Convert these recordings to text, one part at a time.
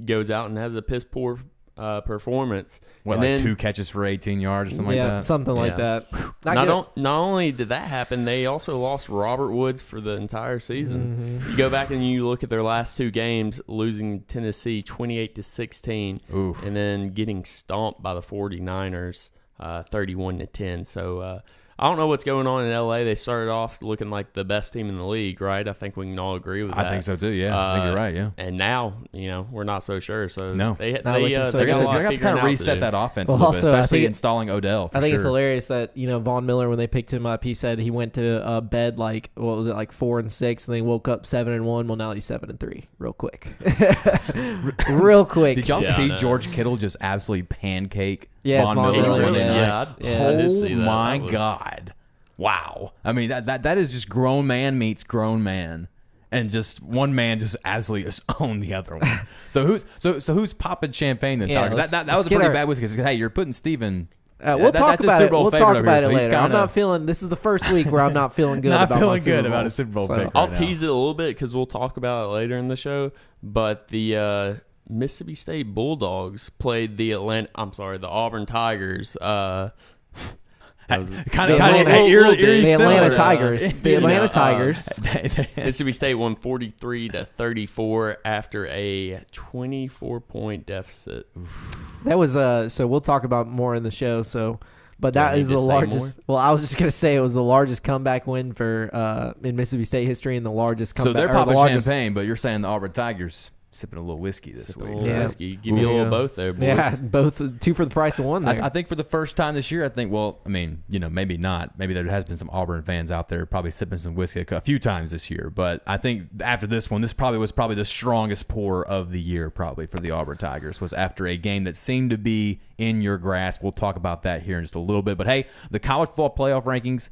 goes out and has a piss poor performance. What, and like then, 2 catches for 18 yards or something like that? Something like that. Not only did that happen, they also lost Robert Woods for the entire season. Mm-hmm. You go back and you look at their last 2 games, losing Tennessee 28-16, Oof. and then getting stomped by the 49ers 31-10. So I don't know what's going on in LA. They started off looking like the best team in the league, right? I think we can all agree with that. I think so too. Yeah, I think you're right. Yeah. And now, we're not so sure. So No. they Not looking so got good. a lot They're going to kind of reset that offense a Well, little bit, also, I especially think installing Odell. For I think sure. it's hilarious that Von Miller, when they picked him up, he said he went to bed like 4-6, and then he woke up 7-1. Well, now he's 7-3, real quick, real quick. Did y'all Yeah, see I know. George Kittle just absolutely pancake Yes, Von Von Miller? Miller, Monday yeah. night? Yeah, I did Oh see that. my That was- God! Wow. I mean that is just grown man meets grown man, and just one man just absolutely just owned the other one. So who's popping champagne then? Yeah, Tyler? 'Cause let's- that let's was a get pretty our- bad whiskey. 'Cause, hey, you're putting Steven. We'll talk that's his about Super it. Bowl We'll favorite talk over about here, it so he's later. I'm kinda- not feeling. This is the first week where I'm not feeling good. Not about my feeling Super good Bowl. about a Super Bowl So- pick. I'll right now. tease it a little bit because we'll talk about it later in the show. But the Mississippi State Bulldogs played the Auburn Tigers. Kind The of Atlanta- eerie The Atlanta similar. Tigers. The Atlanta Tigers. Mississippi State won 43-34 after a 24-point deficit. That was so we'll talk about more in the show. So, but that need is to the say largest. Well, I was just gonna say it was the largest comeback win for in Mississippi State history and the largest So comeback. they're or the popping largest- champagne, but you're saying the Auburn Tigers sipping a little whiskey this A week. little Yeah. whiskey. Give you a little both there, boys. Yeah, both 2 for the price of 1. There. I think for the first time this year, maybe not. Maybe there has been some Auburn fans out there probably sipping some whiskey a few times this year. But I think after this one, this was probably the strongest pour of the year probably for the Auburn Tigers, was after a game that seemed to be in your grasp. We'll talk about that here in just a little bit. But, hey, the college football playoff rankings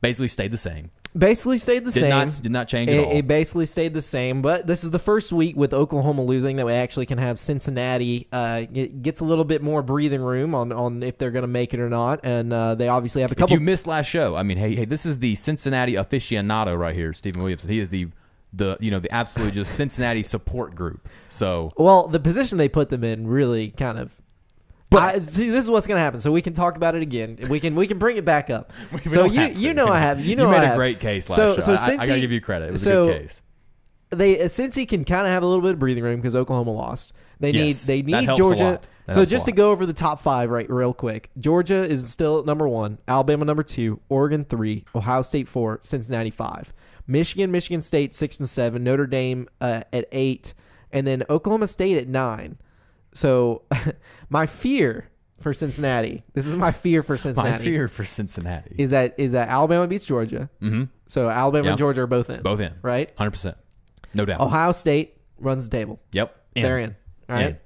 basically stayed the same. Basically stayed the same. Did not change at all. It basically stayed the same, but this is the first week with Oklahoma losing that we actually can have Cincinnati. It gets a little bit more breathing room on if they're going to make it or not, and they obviously have a couple. If you missed last show, I mean, hey, this is the Cincinnati aficionado right here, Stephen Williamson. He is the absolutely just Cincinnati support group. So Well, the position they put them in really kind of. See, this is what's going to happen. So we can talk about it again. We can bring it back up. So don't have to. you know I have. You know you made I a have. great case last So show. I Cincy- got to give you credit. It was so- a good case. Cincy can kind of have a little bit of breathing room because Oklahoma lost. They Yes, need that helps a Georgia. lot. That So helps a just to lot. go over the top 5 right real quick. Georgia is still at number 1, Alabama number 2, Oregon 3, Ohio State 4, Cincinnati 5. Michigan State 6 and 7, Notre Dame at 8, and then Oklahoma State at 9. So my fear for Cincinnati. This is my fear for Cincinnati. My fear for Cincinnati. is that Alabama beats Georgia. Mm-hmm. So Alabama Yeah. and Georgia are both in. Both in. Right? 100%. No doubt. Ohio State runs the table. Yep. They're in. All right. In.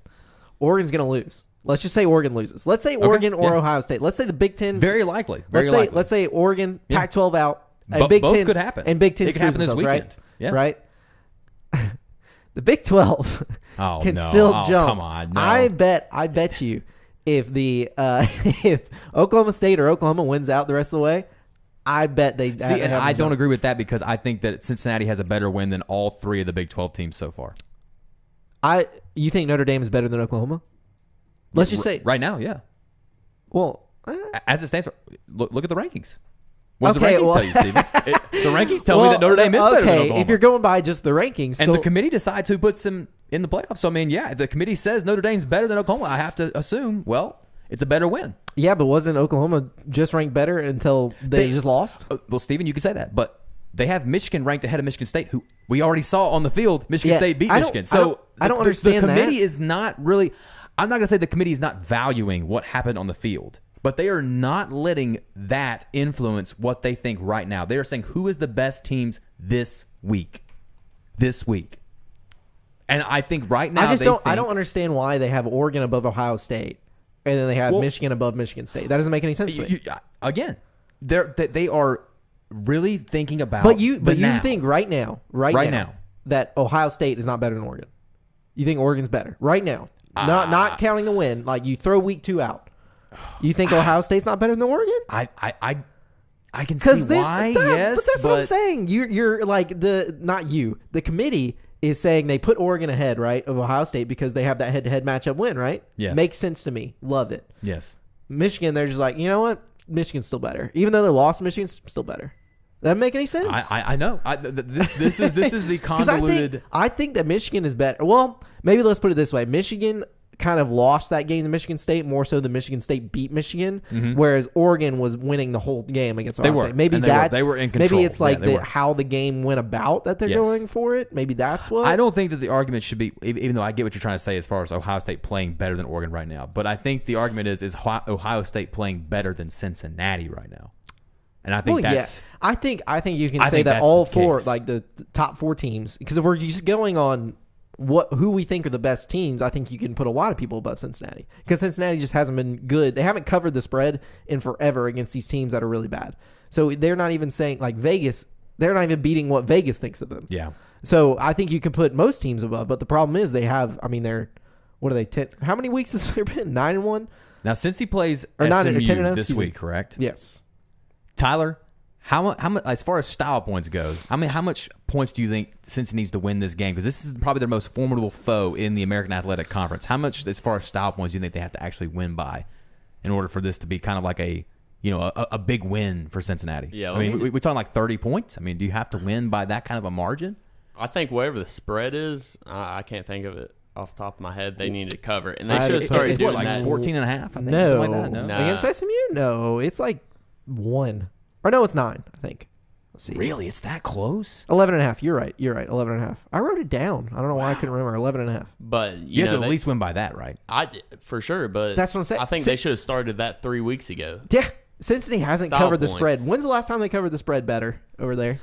Oregon's going to lose. Let's just say Oregon loses. Let's say Oregon or yeah. Ohio State. Let's say the Big Ten. Very likely. Very let's likely. say Oregon, Yeah. Pac-12 out. And Bo- Big both Ten could happen. And Big Ten It could happen this screws themselves, weekend. right? Yeah. Right. The Big 12 Oh, can no. still Oh, jump. come on. No. I bet you if the if Oklahoma State or Oklahoma wins out the rest of the way, I bet they See, and I don't agree with that because I think that Cincinnati has a better win than all 3 of the Big 12 teams so far. You think Notre Dame is better than Oklahoma? Let's just say right now, yeah. well, As it stands, look at the rankings. What does Okay, the rankings well- tell you, Steven? The rankings tell me that Notre Dame is better than Oklahoma. if you're going by just the rankings, And so, the committee decides who puts them in the playoffs. So, I mean, yeah, if the committee says Notre Dame's better than Oklahoma, I have to assume, well, it's a better win. yeah, but wasn't Oklahoma just ranked better until they just lost? Well, Steven, you can say that, but they have Michigan ranked ahead of Michigan State, who we already saw on the field. Michigan Yeah, State beat I don't- Michigan. I don't- So I don't understand the committee that. is not really. I'm not going to say the committee is not valuing what happened on the field, but they are not letting that influence what they think right now. They are saying who is the best teams this week. This week. And I think right now I don't think, understand why they have Oregon above Ohio State, and then they have Well, Michigan above Michigan State. That doesn't make any sense to me. again, they are really thinking about. But you now. think right now that Ohio State is not better than Oregon? You think Oregon's better right now? Not counting the win. Like you throw week 2 out. You think Ohio State's not better than Oregon? I can see why. Yes, but that's what I'm saying. You're like the committee is saying they put Oregon ahead, right, of Ohio State because they have that head-to-head matchup win, right? Yes. Makes sense to me. Love it. Yes. Michigan, they're just like, you know what? Michigan's still better. Even though they lost, Michigan's still better. That doesn't make any sense. I know. This is the 'Cause convoluted. I think that Michigan is better. Well, maybe let's put it this way. Michigan kind of lost that game to Michigan State more so than Michigan State beat Michigan, whereas Oregon was winning the whole game against Ohio State. Maybe they were in control. Maybe it's like Yeah, they were. how the game went about that they're going for it. Maybe that's what. I don't think that the argument should be, even though I get what you're trying to say as far as Ohio State playing better than Oregon right now, but I think the argument is Ohio State playing better than Cincinnati right now. And I think that's. Yeah. I think you can I say think that that's all the four, case. like the top 4 teams, because if we're just going on who we think are the best teams, I think you can put a lot of people above Cincinnati because Cincinnati just hasn't been good. They haven't covered the spread in forever against these teams that are really bad. So they're not even saying like Vegas. They're not even beating what Vegas thinks of them. Yeah. So I think you can put most teams above, but the problem is they have. I mean, they're what are they? 10? How many weeks has there been? 9-1. Now, since he plays Or not, SMU 10-0, this excuse me. week, correct? Yes. Tyler, how much as far as style points goes, how much points do you think Cincinnati needs to win this game? Because this is probably their most formidable foe in the American Athletic Conference. How much, as far as style points, do you think they have to actually win by in order for this to be kind of like a big win for Cincinnati? Yeah, I mean, we're talking like 30 points. I mean, do you have to win by that kind of a margin? I think whatever the spread is, I can't think of it off the top of my head. They need to cover it, and they I- should have started it's doing What, like that. 14 and a half? I think, No. something like that. No. Nah. Against SMU? No. It's like 1. Or no, it's 9, I think. Let's see. Really? It's that close? 11.5. You're right. 11.5. I wrote it down. I don't know why I couldn't remember. 11.5. But You have know, to at least win by that, right? for sure. But That's what I'm saying. I think they should have started that 3 weeks ago. Yeah. Cincinnati hasn't Style covered the points. spread. When's the last time they covered the spread better over there?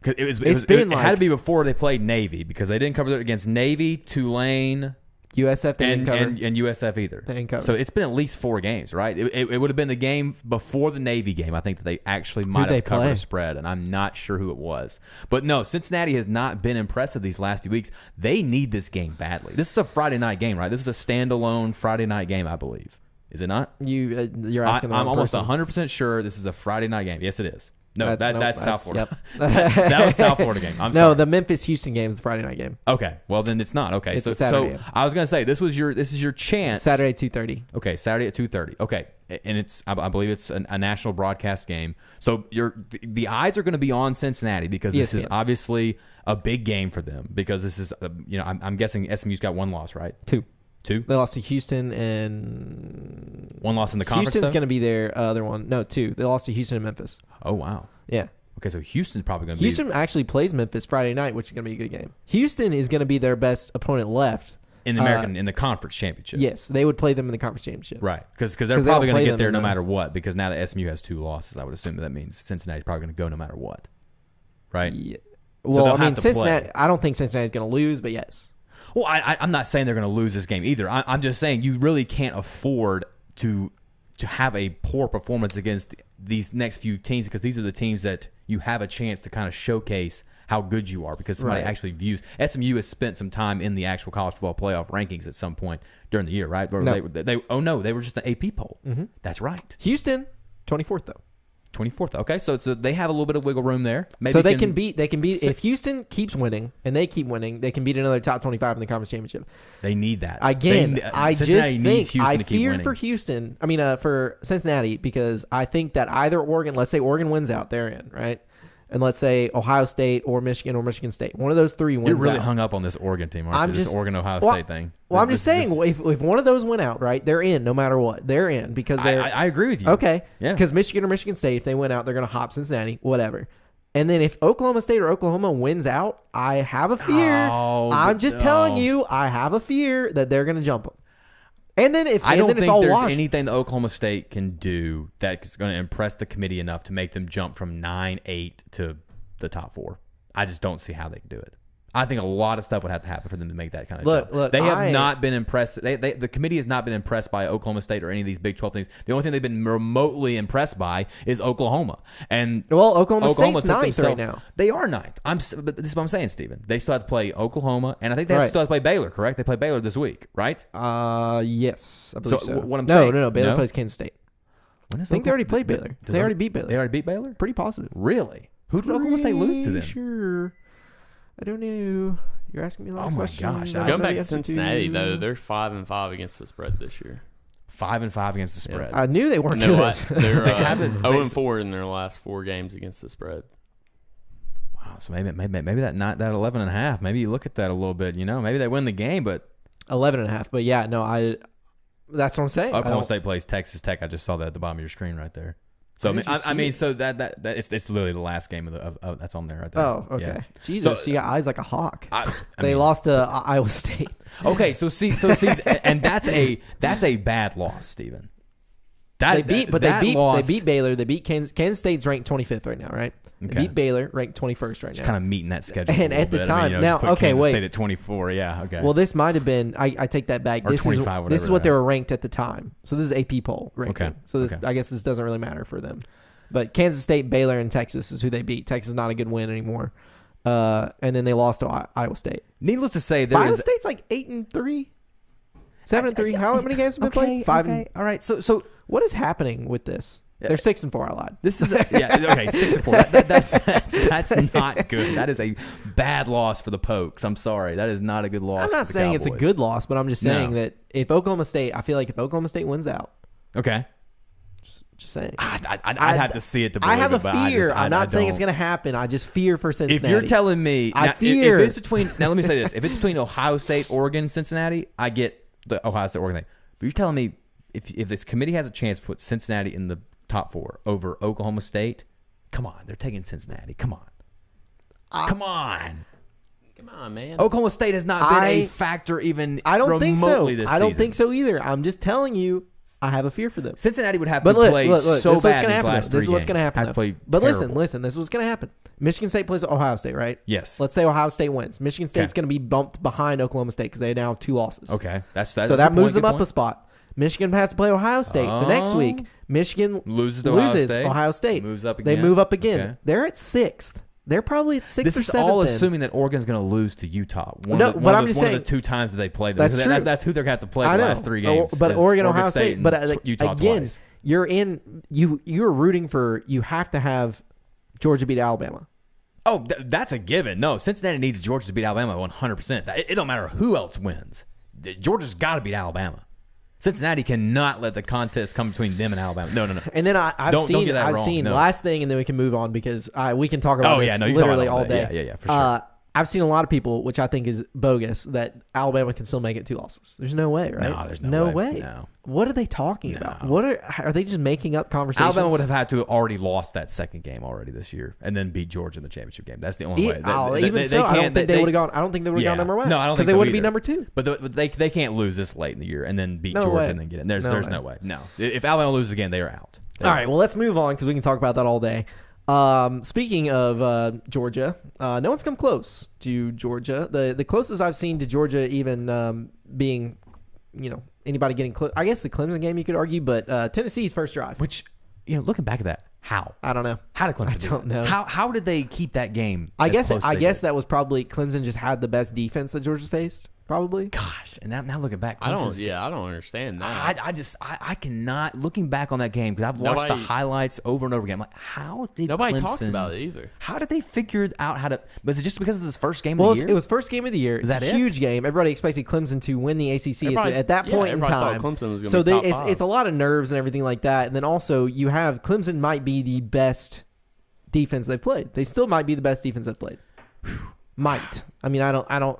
'Cause been it like- had to be before they played Navy because they didn't cover it against Navy, Tulane, USF they didn't cover. and USF either. They didn't cover. So it's been at least 4 games, right? It would have been the game before the Navy game. I think that they actually might they have covered play? a spread, and I'm not sure who it was. But no, Cincinnati has not been impressive these last few weeks. They need this game badly. This is a Friday night game, right? This is a standalone Friday night game, I believe. Is it not? You're asking the I'm wrong almost person. 100% sure this is a Friday night game. Yes, it is. No, that's South Florida. Yep. That was South Florida game. I'm No, sorry. the Memphis-Houston game is the Friday night game. Okay, well then it's not. Okay, It's so a Saturday. I was gonna say this is your chance. Saturday 2:30. Okay, Saturday at 2:30. Okay, and it's I believe it's a national broadcast game. So the eyes are going to be on Cincinnati because this is ESPN. obviously a big game for them because this is I'm guessing SMU's got 1 loss, right? 2. 2. They lost to Houston and 1 loss in the conference. Houston's though? going to be their other one. No, 2. They lost to Houston and Memphis. Oh wow. Yeah. Okay, so Houston's probably going to be. Houston actually plays Memphis Friday night, which is going to be a good game. Houston is going to be their best opponent left. in the American in the conference championship. Yes, they would play them in the conference championship. Right, because they're 'Cause they probably don't going to play get them there in no the- matter what. Because now that SMU has 2 losses, I would assume that means Cincinnati's probably going to go no matter what. Right. Yeah. So Well, they'll I mean, have to Cincinnati. play. I don't think Cincinnati's going to lose, but yes. Well, I'm not saying they're going to lose this game either. I'm just saying you really can't afford to have a poor performance against these next few teams because these are the teams that you have a chance to kind of showcase how good you are because somebody Right. actually views. SMU has spent some time in the actual college football playoff rankings at some point during the year, right? Or No. they were just an AP poll. Mm-hmm. That's right. Houston, 24th though. 24th. Okay, so they have a little bit of wiggle room there. Maybe So they can beat if Houston keeps winning and they keep winning, they can beat another top 25 in the conference championship. They need that. Again, I Cincinnati just needs think Houston I to keep feared winning. for Houston. I mean, for Cincinnati because I think that either Oregon, let's say Oregon wins out, they're in, right? And let's say Ohio State or Michigan State, one of those 3 wins You're really out. hung up on this Oregon team, aren't I'm you? This just- Oregon-Ohio well, State thing. Well, I'm This- just this- saying, if one of those went out, right, they're in no matter what. They're in because they're I agree with you. okay. Yeah. Because Michigan or Michigan State, if they win out, they're going to hop Cincinnati, whatever. And then if Oklahoma State or Oklahoma wins out, I have a fear. Oh, I'm just telling no. you, I have a fear that they're going to jump them. And then if I and don't then it's think all there's washed. anything that Oklahoma State can do that is going to impress the committee enough to make them jump from 9-8 to the top 4. I just don't see how they can do it. I think a lot of stuff would have to happen for them to make that kind of jump. Look, They have not been impressed. The committee has not been impressed by Oklahoma State or any of these Big 12 teams. The only thing they've been remotely impressed by is Oklahoma. And Well, Oklahoma State's took ninth right now. They are ninth. But this is what I'm saying, Steven. They still have to play Oklahoma, and I think they Right. still have to play Baylor, correct? They play Baylor this week, right? Yes, I believe So, so. what I'm no, saying- No, Baylor no? plays Kansas State. When is I think they already Oklahoma- played Baylor. does They already beat Baylor. They already beat Baylor? Pretty positive. Really? Who did Oklahoma State lose to them? Sure. I don't know. You're asking me a lot Oh of my questions. gosh, I don't Going know back the to answer Cincinnati, though, they're 5-5 against the spread this year. 5-5 against the spread. I knew they weren't And they're, good. they're They haven't- 0-4 in their last 4 games against the spread. Wow, so maybe that 11.5. Maybe you look at that a little bit. Maybe they win the game, but 11.5. But yeah, no, that's what I'm saying. Oklahoma State plays Texas Tech. I just saw that at the bottom of your screen right there. So Where did you I mean, see so that it's literally the last game of that's on there right there. Oh, okay. Yeah. Jesus, So- you got eyes like a hawk. I They mean, lost to Iowa State. Okay, so see, and that's a bad loss, Steven. They beat Baylor. They beat Kansas State's ranked 25th right now, right? They Okay. beat Baylor, ranked 21st right now. kind of meeting that schedule. And a little at the bit. time- just now, put okay, Kansas wait. State at 24. Yeah, okay. Well, this might have been. I take that back. Or This 25, this is whatever what they that- were ranked at the time. So this is AP poll ranking. Okay, So this, okay. I guess this doesn't really matter for them. But Kansas State, Baylor, and Texas is who they beat. Texas is not a good win anymore. And then they lost to Iowa State. Needless to say, there Iowa is State's like 8-3, 7-3. How many games have been played? 5. Okay. All right. So What is happening with this? They're 6-4. I lied. this is okay. 6-4. That's not good. That is a bad loss for the Pokes. I'm sorry. That is not a good loss. I'm for not the saying it's a Cowboys. good loss, but I'm just saying No. that if Oklahoma State, I feel like if Oklahoma State wins out, Okay. just saying. I'd have to see it to believe I have a it, but I fear. just- I'm not saying it's don't. going to happen. I just fear for Cincinnati. If you're telling me, I now, fear. if it's between now, let me say this: if it's between Ohio State, Oregon, Cincinnati, I get the Ohio State, Oregon thing. But you're telling me if this committee has a chance to put Cincinnati in the top 4 over Oklahoma State, come on, they're taking Cincinnati. Come on, come on. Come on, man. Oklahoma State has not been a I- factor even I don't think so. remotely this I don't season. think so either. I'm just telling you, I have a fear for them. Cincinnati would have But to look, play look, so this is what's bad going to these happen. last This is 3 what's going to games. happen. Have to play But terrible. listen, this is what's going to happen. Michigan State plays Ohio State, right? Yes. Let's say Ohio State wins. Michigan State's Okay. going to be bumped behind Oklahoma State because they now have 2 losses. Okay, that's So a that good moves point, them good up a point. spot. Michigan has to play Ohio State the next Oh. week. Michigan Loses to Ohio State. Moves up They again. move up again. Okay. They're at 6th. They're probably at 6th This or is 7th. all then. assuming that Oregon's going to lose to Utah. One No, of the, but one I'm of the, just one saying- of the 2 times that they played them. That's So true. That's who they're going to have to play I the know. last 3 games. But is Oregon, Ohio State. and But like, Utah again, twice. you're rooting for. You have to have Georgia beat Alabama. Oh, that's a given. No, Cincinnati needs Georgia to beat Alabama 100%. It don't matter who else wins. Georgia's got to beat Alabama. Cincinnati cannot let the contest come between them and Alabama. No. And then I've Don't seen get that wrong. seen No. last thing, and then we can move on because we can talk about Oh, this yeah, no, you can talk literally about all all day. day. Yeah, for sure. I've seen a lot of people, which I think is bogus, that Alabama can still make it 2 losses. There's no way, right? No, there's no way. way. No. What are they talking about? What are they just making up conversations? Alabama would have had to have already lost that second game already this year and then beat Georgia in the championship game. That's the only way. Even so, I don't think they would have gone. I don't think they would have gone number 1. No, I don't think because they so wouldn't be either. number 2. But they can't lose this late in the year and then beat No Georgia way. and then get in. There's No no way. way. No. If Alabama loses again, they are out. All right, well, let's move on because we can talk about that all day. Speaking of Georgia, no one's come close to Georgia. The closest I've seen to Georgia even being, anybody getting close. I guess the Clemson game you could argue, but Tennessee's first drive. Which, looking back at that, how? I don't know. How did Clemson do don't that? know. How did they keep that game? I as guess close as I they guess did? that was probably Clemson just had the best defense that Georgia's faced. Probably. Gosh, and now looking back, I Clemson's- don't understand that. I cannot looking back on that game because I've watched the Nobody- highlights over and over again. I'm like, how did Nobody Clemson, talks about it either. How did they figure out how to? Was it just because of this first game Well, of the year? it was first game of the year. It's that a it? huge game. Everybody expected Clemson to win the ACC Everybody- at that yeah, point in everybody thought time. Clemson was gonna so be top it's 5. a lot of nerves and everything like that. And then also you have Clemson might be the best defense they've played. They still might be the best defense they've played. Might. I mean, I don't.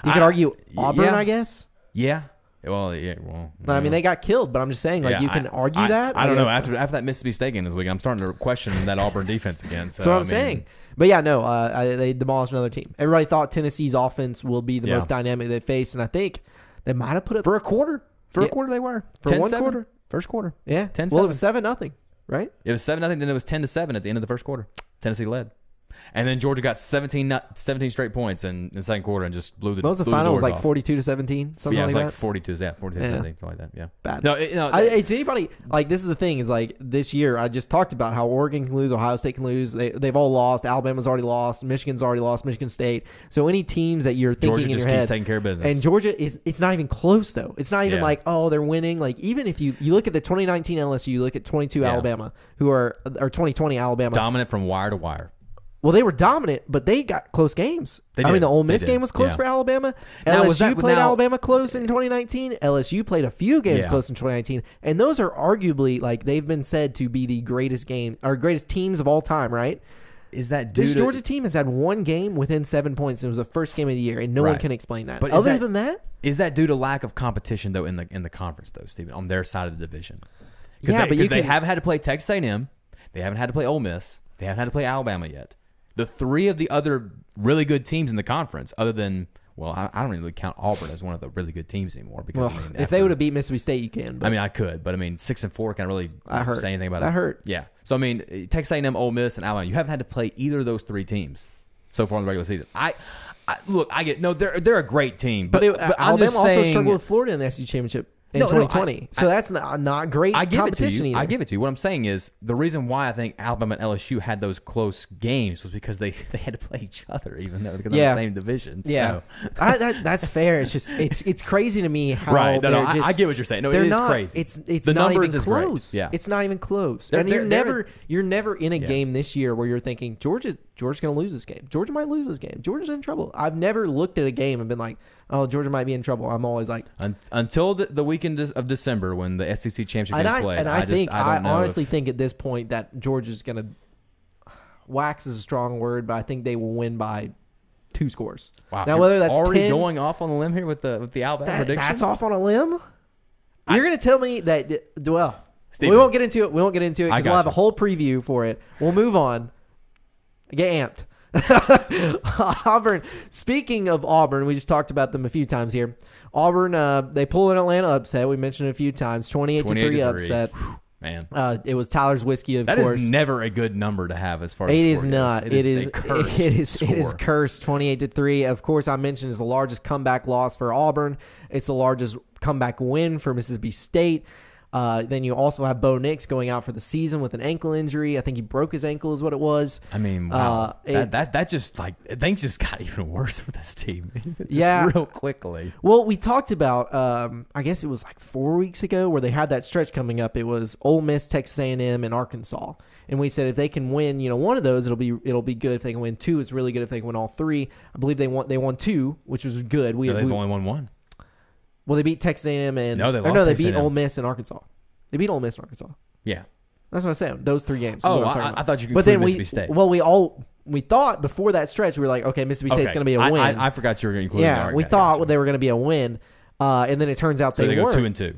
You could argue Auburn, yeah. I guess. yeah. Well, yeah. Well, I mean, they got killed, but I'm just saying, like, yeah, you can argue that. I don't know. Like, After that Mississippi State game this week, I'm starting to question that Auburn defense again. So, That's what I'm I mean, saying. But yeah, no, they demolished another team. Everybody thought Tennessee's offense will be the Yeah. most dynamic they faced, and I think they might have put it for a quarter. For Yeah. a quarter, they were For 10-7. one quarter? First quarter. Yeah, 10-7. well, it was 7-0, right? It was 7-0. Then it was 10-7 at the end of the first quarter. Tennessee led. And then Georgia got 17 straight points in the second quarter and just blew the What was the blew final? It was doors like off. 42-17, something Yeah, it was like like that. 42. Yeah, 42 Yeah. 17, something like that. Yeah. Bad. No, It's anybody like this is the thing is like this year I just talked about how Oregon can lose, Ohio State can lose. They've all lost. Alabama's already lost. Michigan's already lost. Michigan State. So any teams that you're thinking Georgia in just your keeps head, taking care of business. and Georgia it's not even close though. It's not even Yeah. like oh they're winning. Like even if you look at the 2019 LSU, you look at 22 Yeah. Alabama who are or 2020 Alabama. dominant from wire to wire. Well, they were dominant, but they got close games. They I mean, did. the Ole They Miss did. game was close Yeah. for Alabama. Now, LSU was that- played now- Alabama close in 2019. LSU played a few games Yeah. close in 2019, and those are arguably like they've been said to be the greatest game or greatest teams of all time. Right? Is that due This to Georgia team has had one game within 7 points. It was the first game of the year, and no one Right. can explain that. But is Other that- than that, Is that due to lack of competition though in the conference though, Stephen, on their side of the division? Yeah, but you they can- haven't had to play Texas A&M, they haven't had to play Ole Miss, they haven't had to play Alabama yet. The three of the other really good teams in the conference, other than I don't really count Auburn as one of the really good teams anymore because well, I mean, if they would have beat Mississippi State, you can. But I mean, I could, but I mean, 6-4 can't really That hurt. say anything about it. That hurt. Yeah. So I mean, Texas A&M, Ole Miss, and Alabama, you haven't had to play either of those three teams so far in the regular season. Look, I get no, they're a great team, but, I'm Alabama just also saying, struggled with Florida in the SEC championship in No, 2020. So that's not great I give it to competition you. either. I give it to you. What I'm saying is the reason why I think Alabama and LSU had those close games was because they had to play each other, even though they're in Yeah. the same division. Yeah, So. that's fair. It's just it's crazy to me how Right. No, they're I just, get what you're saying. No, they're it is not, crazy. It's The not numbers even is great. close. Yeah. It's not even close. They're- And they're- you're never in a Yeah. game this year where you're thinking Georgia's going to lose this game. Georgia might lose this game. Georgia's in trouble. I've never looked at a game and been like, oh, Georgia might be in trouble. I'm always like, Until the weekend of December when the SEC championship and games play. I don't know honestly if- think at this point that Georgia's going to wax is a strong word, but I think they will win by 2 scores. Wow. Now you're whether that's already 10, going off on the limb here with the Alabama prediction. that's off on a limb. You're going to tell me that well. Steven. We won't get into it. We won't get into it I because we'll got have a you. whole preview for it. We'll move on. Get amped. Auburn. Speaking of Auburn, we just talked about them a few times here. Auburn, they pull an Atlanta upset. We mentioned it a few times. 28-3 upset. Man. It was Tyler's Whiskey, of That course. is never a good number to have as far as It score is goes. not. It is a cursed it is score. cursed. 28-3. Of course, I mentioned is the largest comeback loss for Auburn. It's the largest comeback win for Mississippi State. Then you also have Bo Nix going out for the season with an ankle injury. I think he broke his ankle, is what it was. I mean, wow. It- that just things just got even worse for this team. Just Yeah. real quickly. Well, we talked about, I guess it was like 4 weeks ago where they had that stretch coming up. It was Ole Miss, Texas A&M, and Arkansas. And we said if they can win, one of those, it'll be good. If they can win 2, it's really good. If they can win all 3, I believe they won 2, which was good. They've only won one. Well, they beat Texas A&M and No, they lost they Texas beat A&M. Ole Miss and Arkansas. They beat Ole Miss and Arkansas. Yeah. That's what I'm saying. Those 3 games. is Oh, what I'm talking about. I thought you could But then include Mississippi State. Well, we thought before that stretch we were like, okay, Mississippi State's going to be a win. I forgot you were going to include. yeah, we thought they were going to be a win, and then it turns out So they go weren't. 2-2.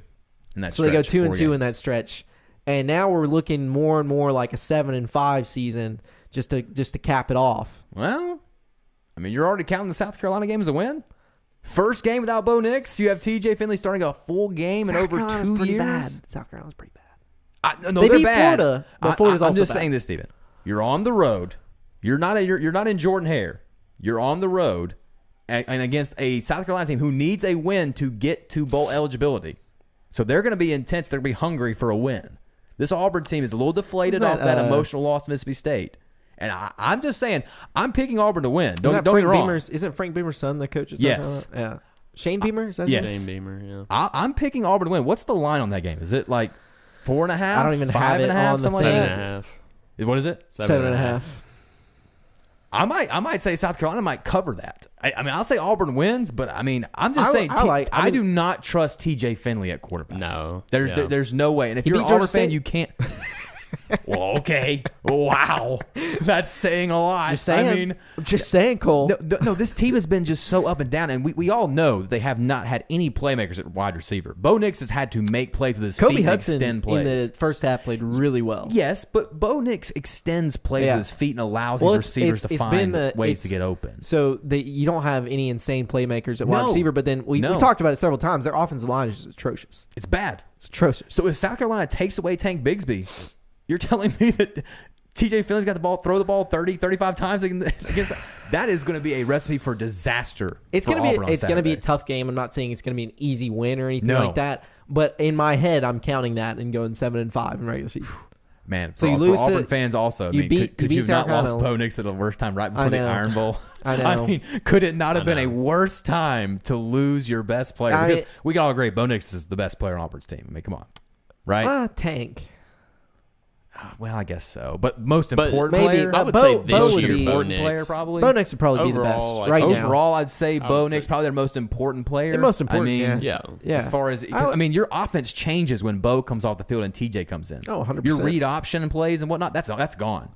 In that So they go stretch, 4 2-2 in games. that stretch, and now we're looking more and more like a 7-5 season just to cap it off. Well, I mean, you're already counting the South Carolina game as a win. First game without Bo Nix. You have T.J. Finley starting a full game in over 2 years. Bad. South Carolina's pretty bad. No, They they're beat bad. Florida, but Florida's I'm also just bad. saying this, Steven. You're on the road. You're not in Jordan Hare. You're on the road and against a South Carolina team who needs a win to get to bowl eligibility. So they're going to be intense. They're going to be hungry for a win. This Auburn team is a little deflated Isn't off that, that emotional loss to Mississippi State. And I'm just saying, I'm picking Auburn to win. Don't get me wrong. Isn't Frank Beamer's son the coach? Of Yes. South Carolina? Yeah. Shane Beamer? Is that his Yes. name? Shane Beamer, yeah. I'm picking Auburn to win. What's the line on that game? Is it like 4.5? I don't even have it 5.5, on the something thing. like 7.5. that? What is it? 7.5. I might say South Carolina might cover that. I mean, I'll say Auburn wins, but I mean, I'm just saying I do not trust T.J. Finley at quarterback. No. There's no way. And if He you're an beat Georgia Auburn fan, State. you can't. Well, okay. Wow, that's saying a lot. Just saying. I mean, I'm just saying, Cole. no, this team has been just so up and down, and we all know that they have not had any playmakers at wide receiver. Bo Nix has had to make plays with his Kobe feet and Hudson extend in plays. the first half played really well. Yes, but Bo Nix extends plays Yeah. with his feet and allows Well, these receivers to it's find been ways to get open. So you don't have any insane playmakers at wide No. receiver, but then we No. talked about it several times. Their offensive line is just atrocious. It's bad. It's atrocious. So if South Carolina takes away Tank Bigsby, you're telling me that TJ Finley's got the ball, throw the ball 30, 35 times against that is going to be a recipe for disaster. It's for going to Auburn on be a Saturday. tough game. I'm not saying it's going to be an easy win or anything No. like that, but in my head, I'm counting that and going 7-5 in regular season. Man, So for, you for lose to- Auburn fans also. I you mean, beat- could you you beat have South not lost Carolina. Bo Nix at the worst time right I before the know. Iron Bowl? I know. I mean, could it not have been a know. worse time to lose your best player? I Because mean- we can all agree Bo Nix is the best player on Auburn's team. I mean, come on. Right? Tank. Well, I guess so. But most But important maybe- player? I would Bo- say Bo this would year, be- Bo important Nix. player, probably. Bo Nix would probably be the best Overall, like, right now. Overall, I'd say I Bo would Nix say- probably their most important player. The most important, I mean, yeah. Yeah. As far as, I would- your offense changes when Bo comes off the field and TJ comes in. Oh, 100%. Your read option and plays and whatnot, that's gone.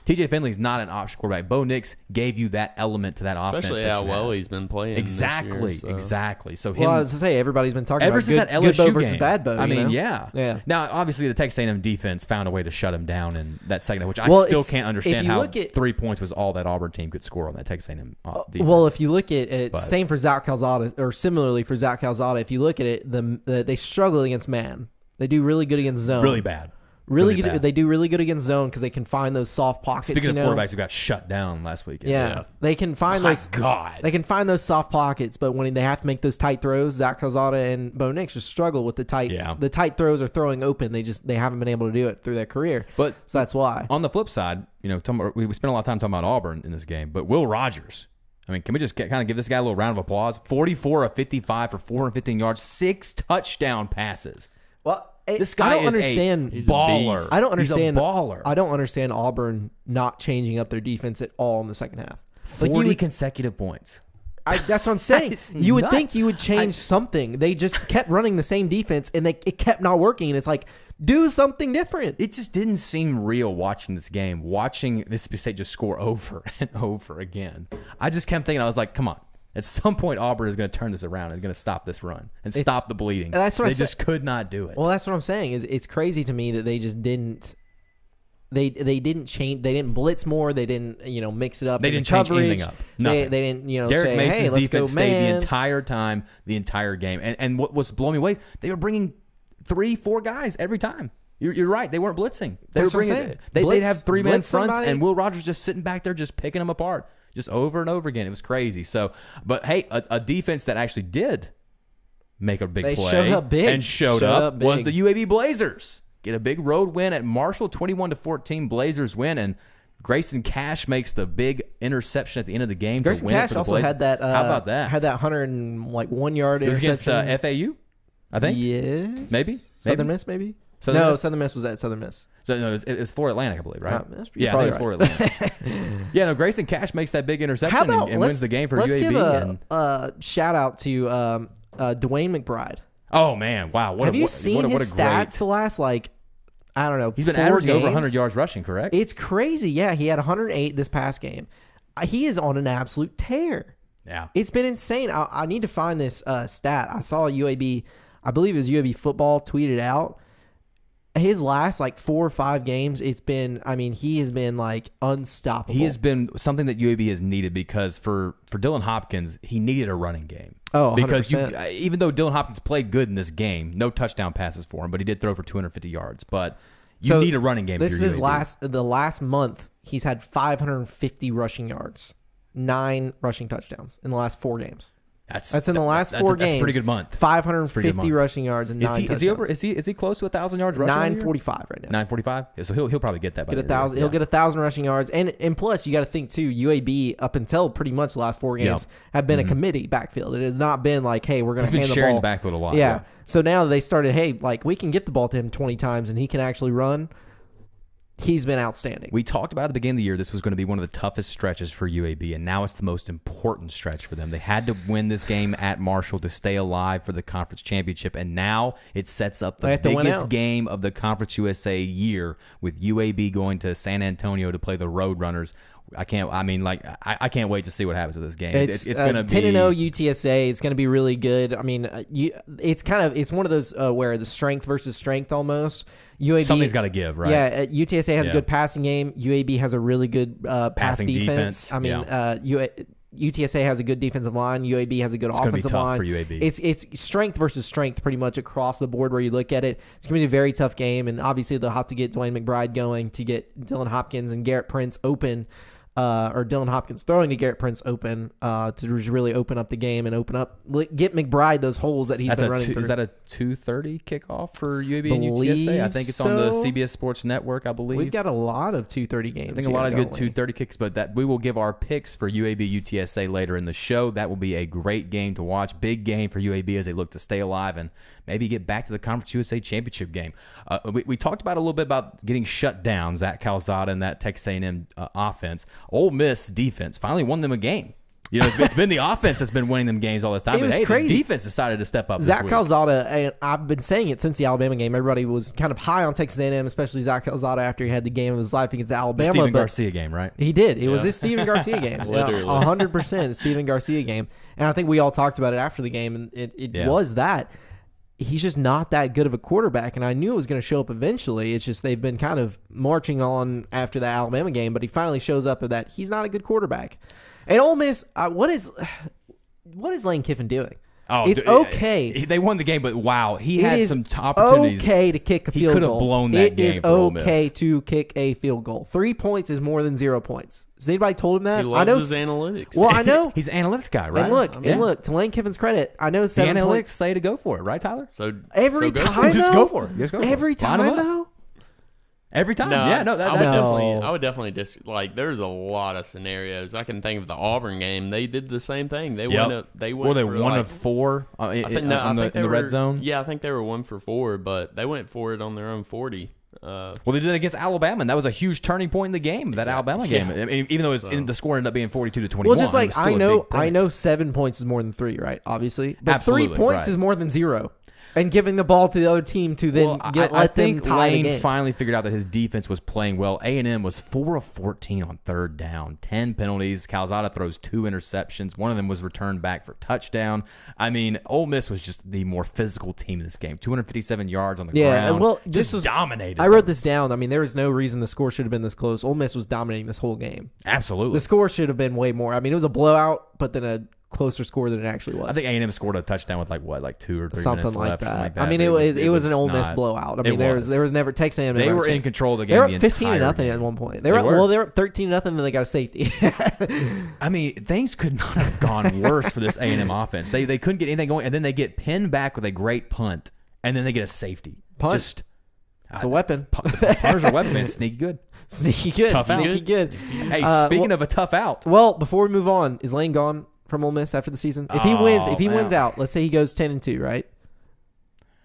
TJ Finley's not an option quarterback. Bo Nix gave you that element to that offense. Especially that how you well had. he's been playing. Exactly, this year, so. exactly. So him, Well, I was to say everybody's been talking ever about since good, that LSU good Bo versus game, bad Bo. I you mean, know? yeah. Yeah. Now, obviously, the Texas A&M defense found a way to shut him down in that second, which I Well, still it's- can't if understand you how look at- 3 points was all that Auburn team could score on that Texas A&M defense. Well, if you look at it, But- same for Zach Calzada, or similarly for Zach Calzada, if you look at it, they struggle against man. They do really good against zone. really bad. Really really good. bad. They do really good against zone because they can find those soft pockets. Speaking of you know? quarterbacks who got shut down last weekend. Yeah, they can find My those. God. They can find those soft pockets, but when they have to make those tight throws, Zach Calzada and Bo Nix just struggle with the tight. Yeah. The tight throws are throwing open. They haven't been able to do it through their career. But So that's why. on the flip side, we spent a lot of time talking about Auburn in this game, but Will Rogers. I mean, can we just kind of give this guy a little round of applause? 44 of 55 for 415 yards, 6 touchdown passes. Well, This guy I don't is understand. He's a baller. beast. I don't understand. He's a baller. I don't understand Auburn not changing up their defense at all in the second half. 40 consecutive points. That's what I'm saying. That is You would nuts. think you would change something. They just kept running the same defense, and it kept not working. And it's like, do something different. It just didn't seem real watching this game, watching Mississippi State just score over and over again. I just kept thinking, I was like, come on. At some point, Auburn is going to turn this around and going to stop this run and stop the bleeding. that's what I they said. just could not do it. Well, that's what I'm saying. Is it's crazy to me that they just didn't. They didn't change. They didn't blitz more. They didn't mix it up. They in the didn't change coverage. anything up. They Nothing. didn't Derek say, Mason's hey, let's defense go stayed the man. entire time, the entire game. And what was blowing me away, they were bringing 3-4 guys every time. You're right. They weren't blitzing. They That's were what I'm bringing. saying. They'd Blitz- have 3-man blitz fronts, somebody. and Will Rogers just sitting back there, just picking them apart, just over and over again. It was crazy. So, but hey, a defense that actually did make a big They play showed up big. and showed Showed up up was big. the UAB Blazers. Get a big road win at Marshall, 21-14. Blazers win, and Grayson Cash makes the big interception at the end of the game Grayson to win it Cash for the also Blazers. had that. How about that? Had that 101 yard It was against interception. FAU, I think. Yes. Maybe. Southern Miss, maybe. Southern no, Miss? Southern Miss was at Southern Miss. So no, it was for Atlantic, I believe, right? That's- you're Yeah, I think probably it's for Atlantic. Yeah, no, Grayson Cash makes that big interception How about and wins the game for let's UAB. give and a shout out to Dwayne McBride. oh man, wow! Have you seen his stats the last I don't know. He's been 4 averaging over games? 100 yards rushing, correct? It's crazy. Yeah, he had 108 this past game. He is on an absolute tear. Yeah. It's been insane. I need to find this stat. I saw UAB, I believe it was UAB football, tweeted out. His last 4 or 5 games, he has been unstoppable. He has been something that UAB has needed because for Dylan Hopkins, he needed a running game. Oh, because 100%. Even though Dylan Hopkins played good in this game, no touchdown passes for him, but he did throw for 250 yards. But you So, need a running game. This if is you're his UAB. the last month. He's had 550 rushing yards, 9 rushing touchdowns in the last 4 games. That's in the last 4 games. That's a pretty good month. 550 month. rushing yards and 9 touchdowns. Is he close to 1,000 yards rushing? 945 right now. 945. Yeah, so he'll probably get that. By Get the end of the 1,000. year. He'll get 1,000 rushing yards, and plus you got to think too. UAB up until pretty much the last 4 games have been a committee backfield. It has not been like, hey, we're going He's to been hand the sharing ball. the backfield a lot. Yeah. So now they started, hey, we can get the ball to him 20 times and he can actually run. He's been outstanding. We talked about at the beginning of the year this was going to be one of the toughest stretches for UAB, and now it's the most important stretch for them. They had to win this game at Marshall to stay alive for the conference championship, and now it sets up the They have to win biggest out. game of the Conference USA year with UAB going to San Antonio to play the Roadrunners. I can't wait to see what happens with this game. It's going to be 10-0 UTSA. It's going to be really good. I mean, it's one of those where the strength versus strength almost. UAB something's got to give, right? Yeah, UTSA has a Yeah. good passing game. UAB has a really good pass Passing defense. defense, I mean, UTSA has a good defensive line. UAB has a good gonna be offensive tough line. for UAB. It's strength versus strength pretty much across the board where you look at it. It's going to be a very tough game, and obviously they'll have to get Dwayne McBride going to get Dylan Hopkins and Garrett Prince open. or Dylan Hopkins throwing to Garrett Prince open to just really open up the game and get McBride those holes that he's been running through. Is that a 2:30 kickoff for UAB and UTSA? I think it's on the CBS Sports Network, I believe. We've got a lot of 2:30 games. I think a lot of good 2:30 kicks, but that we will give our picks for UAB UTSA later in the show. That will be a great game to watch. Big game for UAB as they look to stay alive and maybe get back to the Conference USA Championship game. We talked about a little bit about getting shut down, Zach Calzada and that Texas A&M offense. Ole Miss defense finally won them a game. You know, it's been the offense that's been winning them games all this time. It was but crazy. The defense decided to step up. Zach this week. Calzada, and I've been saying it since the Alabama game. Everybody was kind of high on Texas A&M, especially Zach Calzada after he had the game of his life against Alabama. The Steven Garcia game, right? He did. It was his Steven Garcia game. Literally. 100% Steven Garcia game. And I think we all talked about it after the game, and it was that. He's just not that good of a quarterback, and I knew it was going to show up eventually. It's just they've been kind of marching on after the Alabama game, but he finally shows up at that he's not a good quarterback. And Ole Miss, what is Lane Kiffin doing? Oh, it's okay. They won the game, but wow, he had some opportunities. Okay to kick a field goal. He could have blown that game. It is okay to kick a field goal. 3 points is more than 0 points. Has anybody told him that? He loves his analytics. Well, I know he's an analytics guy, right? And look. To Lane Kiffin's credit, I know the 7 analytics points. say to go for it, right, Tyler? So Every go time, for it. Just though? go for it. Just go for it. Every Line 'em time, up. though. Every time. No, Yeah, no, that's I would definitely like. There's a lot of scenarios. I can think of the Auburn game. They did the same thing. They went. Were they for one like, of 4 I think, in the red zone? Yeah, I think they were 1 for 4, but they went for it on their own 40. Well, they did it against Alabama, and that was a huge turning point in the game. That Alabama game, I mean, even though the score ended up being 42-21. Well, just like I know 7 points is more than 3, right? Obviously, but Absolutely, 3 points right. is more than 0. And giving the ball to the other team to then I think them tie the Lane game. finally figured out that his defense was playing well. A&M was 4 of 14 on third down, 10 penalties. Calzada throws 2 interceptions. One of them was returned back for touchdown. I mean, Ole Miss was just the more physical team in this game. 257 yards on the ground. Well, just dominated. I wrote this down. I mean, there was no reason the score should have been this close. Ole Miss was dominating this whole game. Absolutely. The score should have been way more. I mean, it was a blowout, but then a closer score than it actually was. I think A&M scored a touchdown with like 2 or 3 something minutes like left. that. Or something like that. I mean, it was an Ole Miss blowout. I mean, there was never Texas A&M. They were in control of the game. They were the up 15-0 game. at one point. They were up 13-0, and then they got a safety. I mean, things could not have gone worse for this A&M offense. They couldn't get anything going, and then they get pinned back with a great punt, and then they get a safety. Punt. It's a weapon. The punters are a weapon, man. Sneaky good. Sneaky good. Tough out. Sneaky good. Hey, speaking of a tough out. Well, before we move on, is Lane gone from Ole Miss after the season? If he wins out, let's say he goes 10-2, right?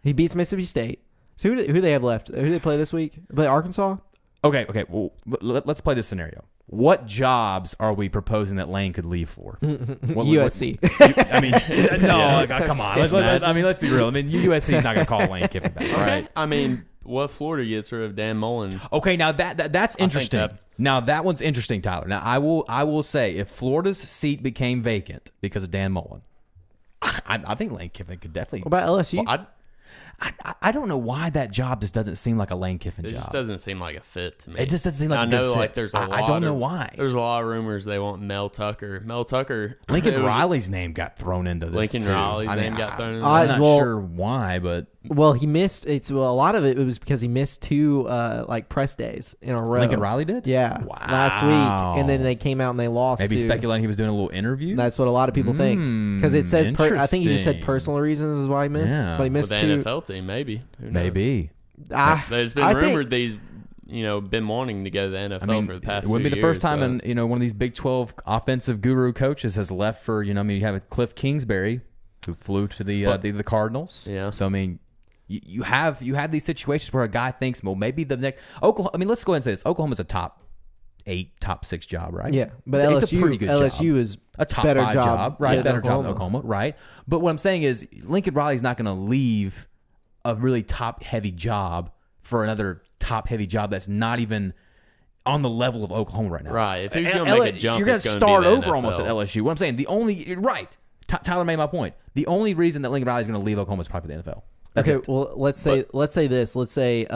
He beats Mississippi State. So who do they have left? Who do they play this week? Play Arkansas? Okay. Well, let's play this scenario. What jobs are we proposing that Lane could leave for? USC. I mean, no, come on. Let's be real. I mean, USC is not going to call Lane Kiffin back, right? I mean, what Florida gets rid of Dan Mullen? Okay, now that's interesting. Now that one's interesting, Tyler. Now I will say if Florida's seat became vacant because of Dan Mullen, I think Lane Kiffin could definitely. What about LSU? I don't know why that job just doesn't seem like a Lane Kiffin job. It just doesn't seem like a fit to me. It just doesn't seem like a good fit. Like there's I don't know why. There's a lot of rumors they want Mel Tucker. Lincoln Riley's name got thrown into this. Riley's name got thrown into this. I'm not sure why, but well, he missed. A lot of it was because he missed 2 press days in a row. Lincoln Riley did. Yeah, wow. Last week, and then they came out and they lost. Maybe speculating he was doing a little interview. That's what a lot of people think because it says. I think he just said interesting. personal reasons is why he missed. Yeah. But he missed with 2. the NFL team, maybe. Who knows? Maybe. There's been rumored these, been wanting to go to the NFL for the past 2 years. It wouldn't be the first time, one of these Big 12 offensive guru coaches has left for, you have Cliff Kingsbury, who flew to the Cardinals. Yeah. So I mean, you have these situations where a guy thinks, well, maybe the next Oklahoma. I mean, let's go ahead and say this: Oklahoma's a top 8, top 6 job, right? Yeah, but it's a pretty good job. LSU is a top better 5 job, right? Yeah, Better job than Oklahoma, right? But what I'm saying is, Lincoln Riley's not going to leave a really top-heavy job for another top-heavy job that's not even on the level of Oklahoma right now. Right. If he's going to make a jump, you're going to start be the over NFL. almost at LSU. What I'm saying, Tyler made my point. The only reason that Lincoln Riley's going to leave Oklahoma is probably the NFL. That's it. Well, let's say this. Let's say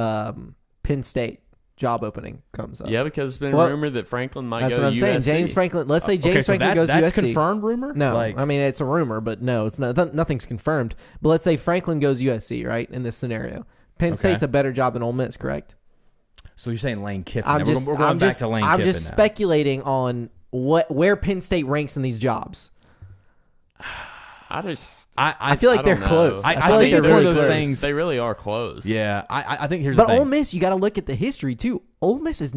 Penn State job opening comes up. Yeah, because it's been rumored that Franklin might go to USC. That's what I'm saying. James Franklin. Let's say James Franklin goes to USC. That's confirmed rumor? No, I mean it's a rumor, but no, it's not. Nothing's confirmed. But let's say Franklin goes USC, right? In this scenario, Penn State's a better job than Ole Miss, correct? So you're saying Lane Kiffin? I'm Now, just, we're going I'm back just, to Lane I'm Kiffin just now. speculating on where Penn State ranks in these jobs. I feel like I they're don't know. close. I feel think like it's they're one of really those close. things. They really are close. Yeah, I think here's But the thing. Ole Miss, you got to look at the history too. Ole Miss has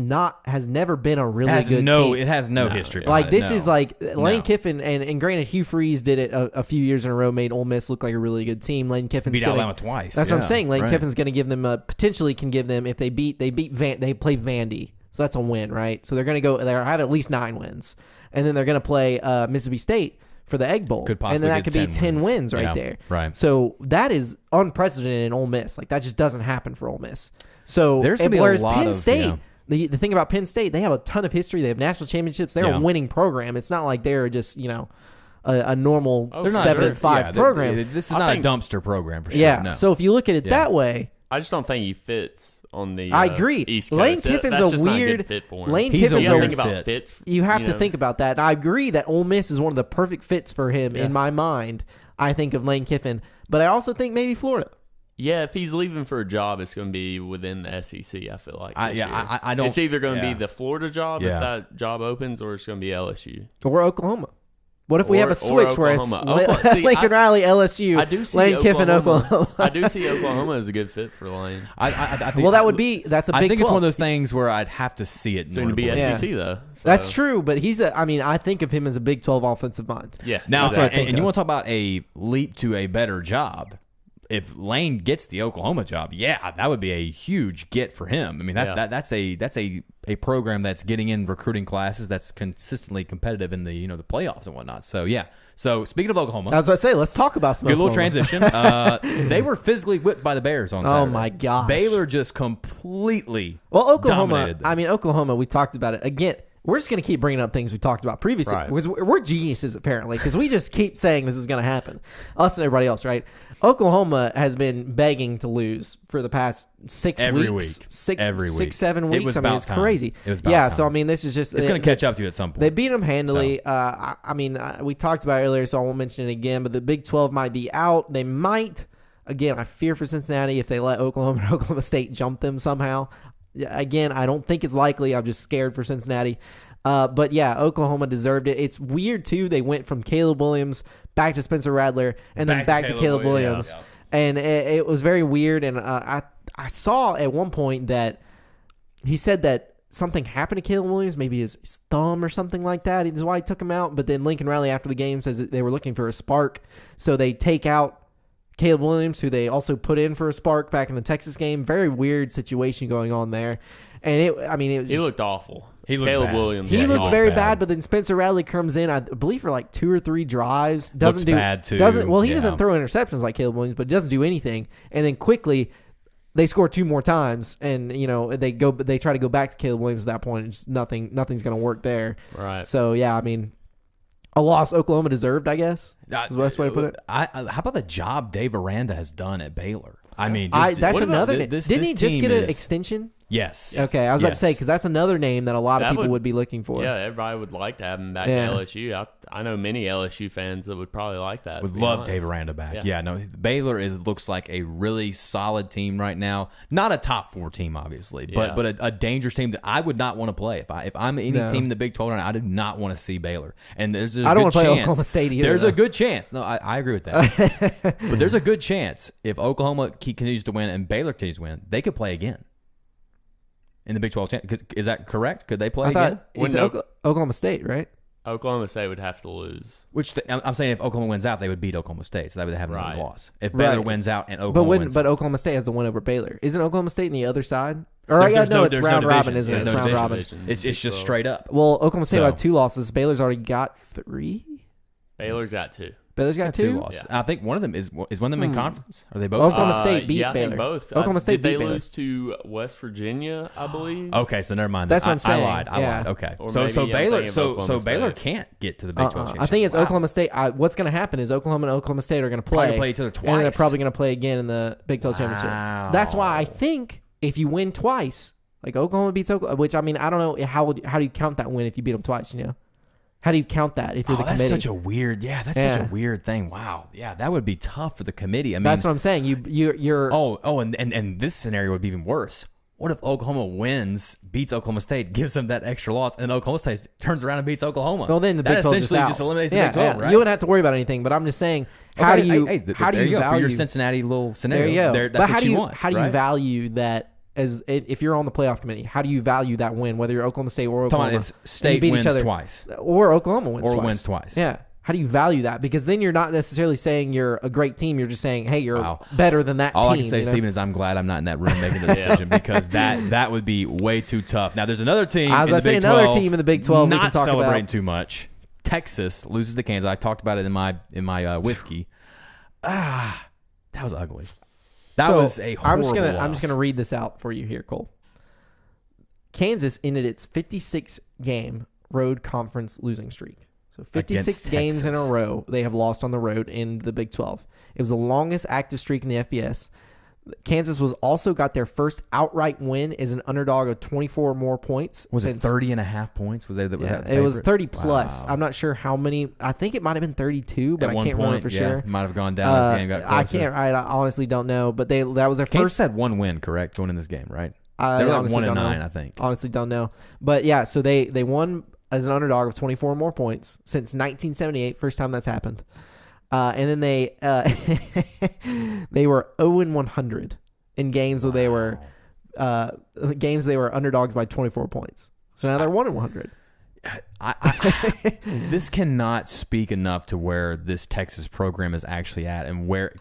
never been a really good team. It has no history. Like behind this it, no. is like Lane No. Kiffin and granted Hugh Freeze did it a few years in a row, made Ole Miss look like a really good team. Lane Kiffin's beat gonna, Alabama twice. That's what I'm Yeah, saying. Lane right. Kiffin's going to give them potentially can give them if they play Vandy, so that's a win, right? So they're going to go they have at least 9 wins, and then they're going to play Mississippi State for the Egg Bowl, Could and then possibly that could get be 10 10 wins right Yeah, there. right. So that is unprecedented in Ole Miss. Like that just doesn't happen for Ole Miss. So There's gonna be a whereas lot Penn of, State. yeah. The thing about Penn State, they have a ton of history. They have national championships. They're Yeah. a winning program. It's not like they're just a normal They're not- 7-5 program. This is I not think- a dumpster program for sure. Yeah. No. So if you look at it Yeah. that way, I just don't think he fits on the I agree. East Coast. Lane Kiffin's That's a just not weird good fit for him. Lane He's a Kiffin's You gotta weird think about fit. fits. You have to know. think about that. And I agree that Ole Miss is one of the perfect fits for him in my mind. I think of Lane Kiffin, but I also think maybe Florida. Yeah, if he's leaving for a job, it's going to be within the SEC. I feel like. I this year. don't. It's either going to yeah. be the Florida job Yeah. if that job opens, or it's going to be LSU. Or Oklahoma. What if we have a Or switch where it's Oklahoma. See, Lincoln Riley, LSU, I do see Lane Kiffin, Oklahoma? I do see Oklahoma as a good fit for Lane. I think, Well, that's a big I think it's 12. one of those things where I'd have to see it. in Soon order to be believe it. SEC though. So. That's true, but I think of him as a Big 12 offensive mind. Yeah. Now, That's what I think and you of. want to talk about a leap to a better job? If Lane gets the Oklahoma job, yeah, that would be a huge get for him. I mean, that's a program that's getting in recruiting classes that's consistently competitive in the the playoffs and whatnot. So yeah. So speaking of Oklahoma, I was about to say, let's talk about some good little Oklahoma. transition. They were physically whipped by the Bears on Saturday. Oh, my gosh. Baylor just completely Well, Oklahoma, dominated them. I mean, Oklahoma, we talked about it. Again, we're just going to keep bringing up things we talked about previously Right. because we're geniuses, apparently, because we just keep saying this is going to happen. Us and everybody else, right? Oklahoma has been begging to lose for the past 6 Every weeks. week. Every week. 7 It weeks. was I mean, about it's time. crazy. It was about yeah, so, time. I mean, this is just... it's going to catch up to you at some point. They beat them handily. We talked about it earlier, so I won't mention it again, but the Big 12 might be out. They might... Again, I fear for Cincinnati if they let Oklahoma and Oklahoma State jump them somehow. Again, I don't think it's likely. I'm just scared for Cincinnati. But yeah, Oklahoma deserved it. It's weird, too. They went from Caleb Williams back to Spencer Rattler and then back to Caleb Williams. Yeah. And it was very weird. And I saw at one point that he said that something happened to Caleb Williams, maybe his thumb or something like that. Is why he took him out. But then Lincoln Riley after the game says that they were looking for a spark. So they take out Caleb Williams, who they also put in for a spark back in the Texas game. Very weird situation going on there. And it was He just, looked awful. He looked Caleb bad. Williams. he Yeah, looks looked very bad. bad, but then Spencer Rattler comes in, I believe, for like 2 or 3 drives. Doesn't Looks do bad, too. He Yeah. doesn't throw interceptions like Caleb Williams, but doesn't do anything. And then quickly, they score 2 more times, and they try to go back to Caleb Williams at that point. And just nothing's going to work there. Right. So yeah, I mean, a loss Oklahoma deserved, I guess. Is the best way to put it. How about the job Dave Aranda has done at Baylor? I mean, That's what about another. this Didn't he just team get an is- extension? Yes. Okay, I was about to Yes. say because that's another name that a lot of That people would- would be looking for. Yeah, everybody would like to have him back Yeah. at LSU. I know many LSU fans that would probably like that. Would to be love honest. Dave Aranda back. Yeah. Yeah, no, Baylor looks like a really solid team right now. Not a top 4 team, obviously, Yeah. but a dangerous team that I would not want to play. If I'm any No. team in the Big 12, I do not want to see Baylor. And there's a I don't good wanna play chance, Oklahoma State either, There's though. a good chance. No, I agree with that. But there's a good chance if Oklahoma continues to win and Baylor continues to win, they could play again in the Big 12. Is that correct? Could they play I again? thought it's Wouldn't Oklahoma State, right? Oklahoma State would have to lose. I'm saying if Oklahoma wins out, they would beat Oklahoma State, so that would have another Right. loss. If Baylor Right. wins out and But Oklahoma wins out. Oklahoma State has the win over Baylor. Isn't Oklahoma State on the other side? Or There's no, it's there's round robin, divisions. isn't it? There's It's no round robin. divisions. It's just So- straight up. Well, Oklahoma State So- had 2 losses. Baylor's already got 3. Baylor's got 2. Baylor's got 2. losses. I think one of them is one of them in conference. Are they both? Oklahoma State beat yeah, I think Baylor. both. Oklahoma State did they beat Baylor. lose to West Virginia, I believe? Okay, so never mind. That's what I'm I saying. lied. I Yeah. lied. Okay, Or so maybe I'm Baylor, thinking of so Oklahoma Baylor State. can't get to the Big 12 championship. I think it's Oklahoma State. What's going to happen is Oklahoma and Oklahoma State are going to Probably play. play each other And then they're twice. probably going to play again in the Big 12 championship. Wow. That's why I think if you win twice, like Oklahoma beats Oklahoma, which I mean, I don't know how do you count that win if you beat them twice, How do you count that if you're the that's committee? such a weird. Yeah, that's Yeah. such a weird thing. Wow. Yeah, that would be tough for the committee. I mean, That's what I'm saying. You're and this scenario would be even worse. What if Oklahoma wins, beats Oklahoma State, gives them that extra loss, and Oklahoma State turns around and beats Oklahoma? Well, then the that Big 12 essentially out. just eliminates the Yeah, Big 12, yeah. right? You wouldn't have to worry about anything. But I'm just saying, how Okay, do you there you go, for value your Cincinnati little scenario? There you go. That's but what how do you want. how do you right? value that as if you're on the playoff committee? How do you value that win, whether you're Oklahoma State or Oklahoma? Talking about if and you State beat each wins other, twice or Oklahoma wins or twice. wins twice? Yeah. How do you value that? Because then you're not necessarily saying you're a great team. You're just saying, hey, you're Wow. better than that All team. I can say, Steven, is I'm glad I'm not in that room making the decision because that would be way too tough. Now, there's another team. I was in about the to say Big another 12 team in the Big 12 we not can talk celebrating about. too much. Texas loses to Kansas. I talked about it in my whiskey. That was ugly. That So, was a horrible loss. I'm just gonna read this out for you here, Cole. Kansas ended its 56 game road conference losing streak. So 56 Against games in a Texas. row they have lost on the road in the Big 12. It was the longest active streak in the FBS. Kansas was also got their first outright win as an underdog of 24 or more points. Was it since- 30.5 points? Was that the it was favorite? 30 plus. Wow. I'm not sure how many. I think it might have been 32, but At I one can't remember point, for yeah, sure. it might have gone down as the game got closer. I can't. I honestly don't know. But that was their Kansas first. had one win, correct, going in this game, right? I They were like honestly 1-9, don't know. I think. Honestly, don't know. But yeah, so they won as an underdog of 24 or more points since 1978. First time that's happened. And then they they were 0-100 in games where they were underdogs by 24 points. So now they're 1-100. This cannot speak enough to where this Texas program is actually at, and where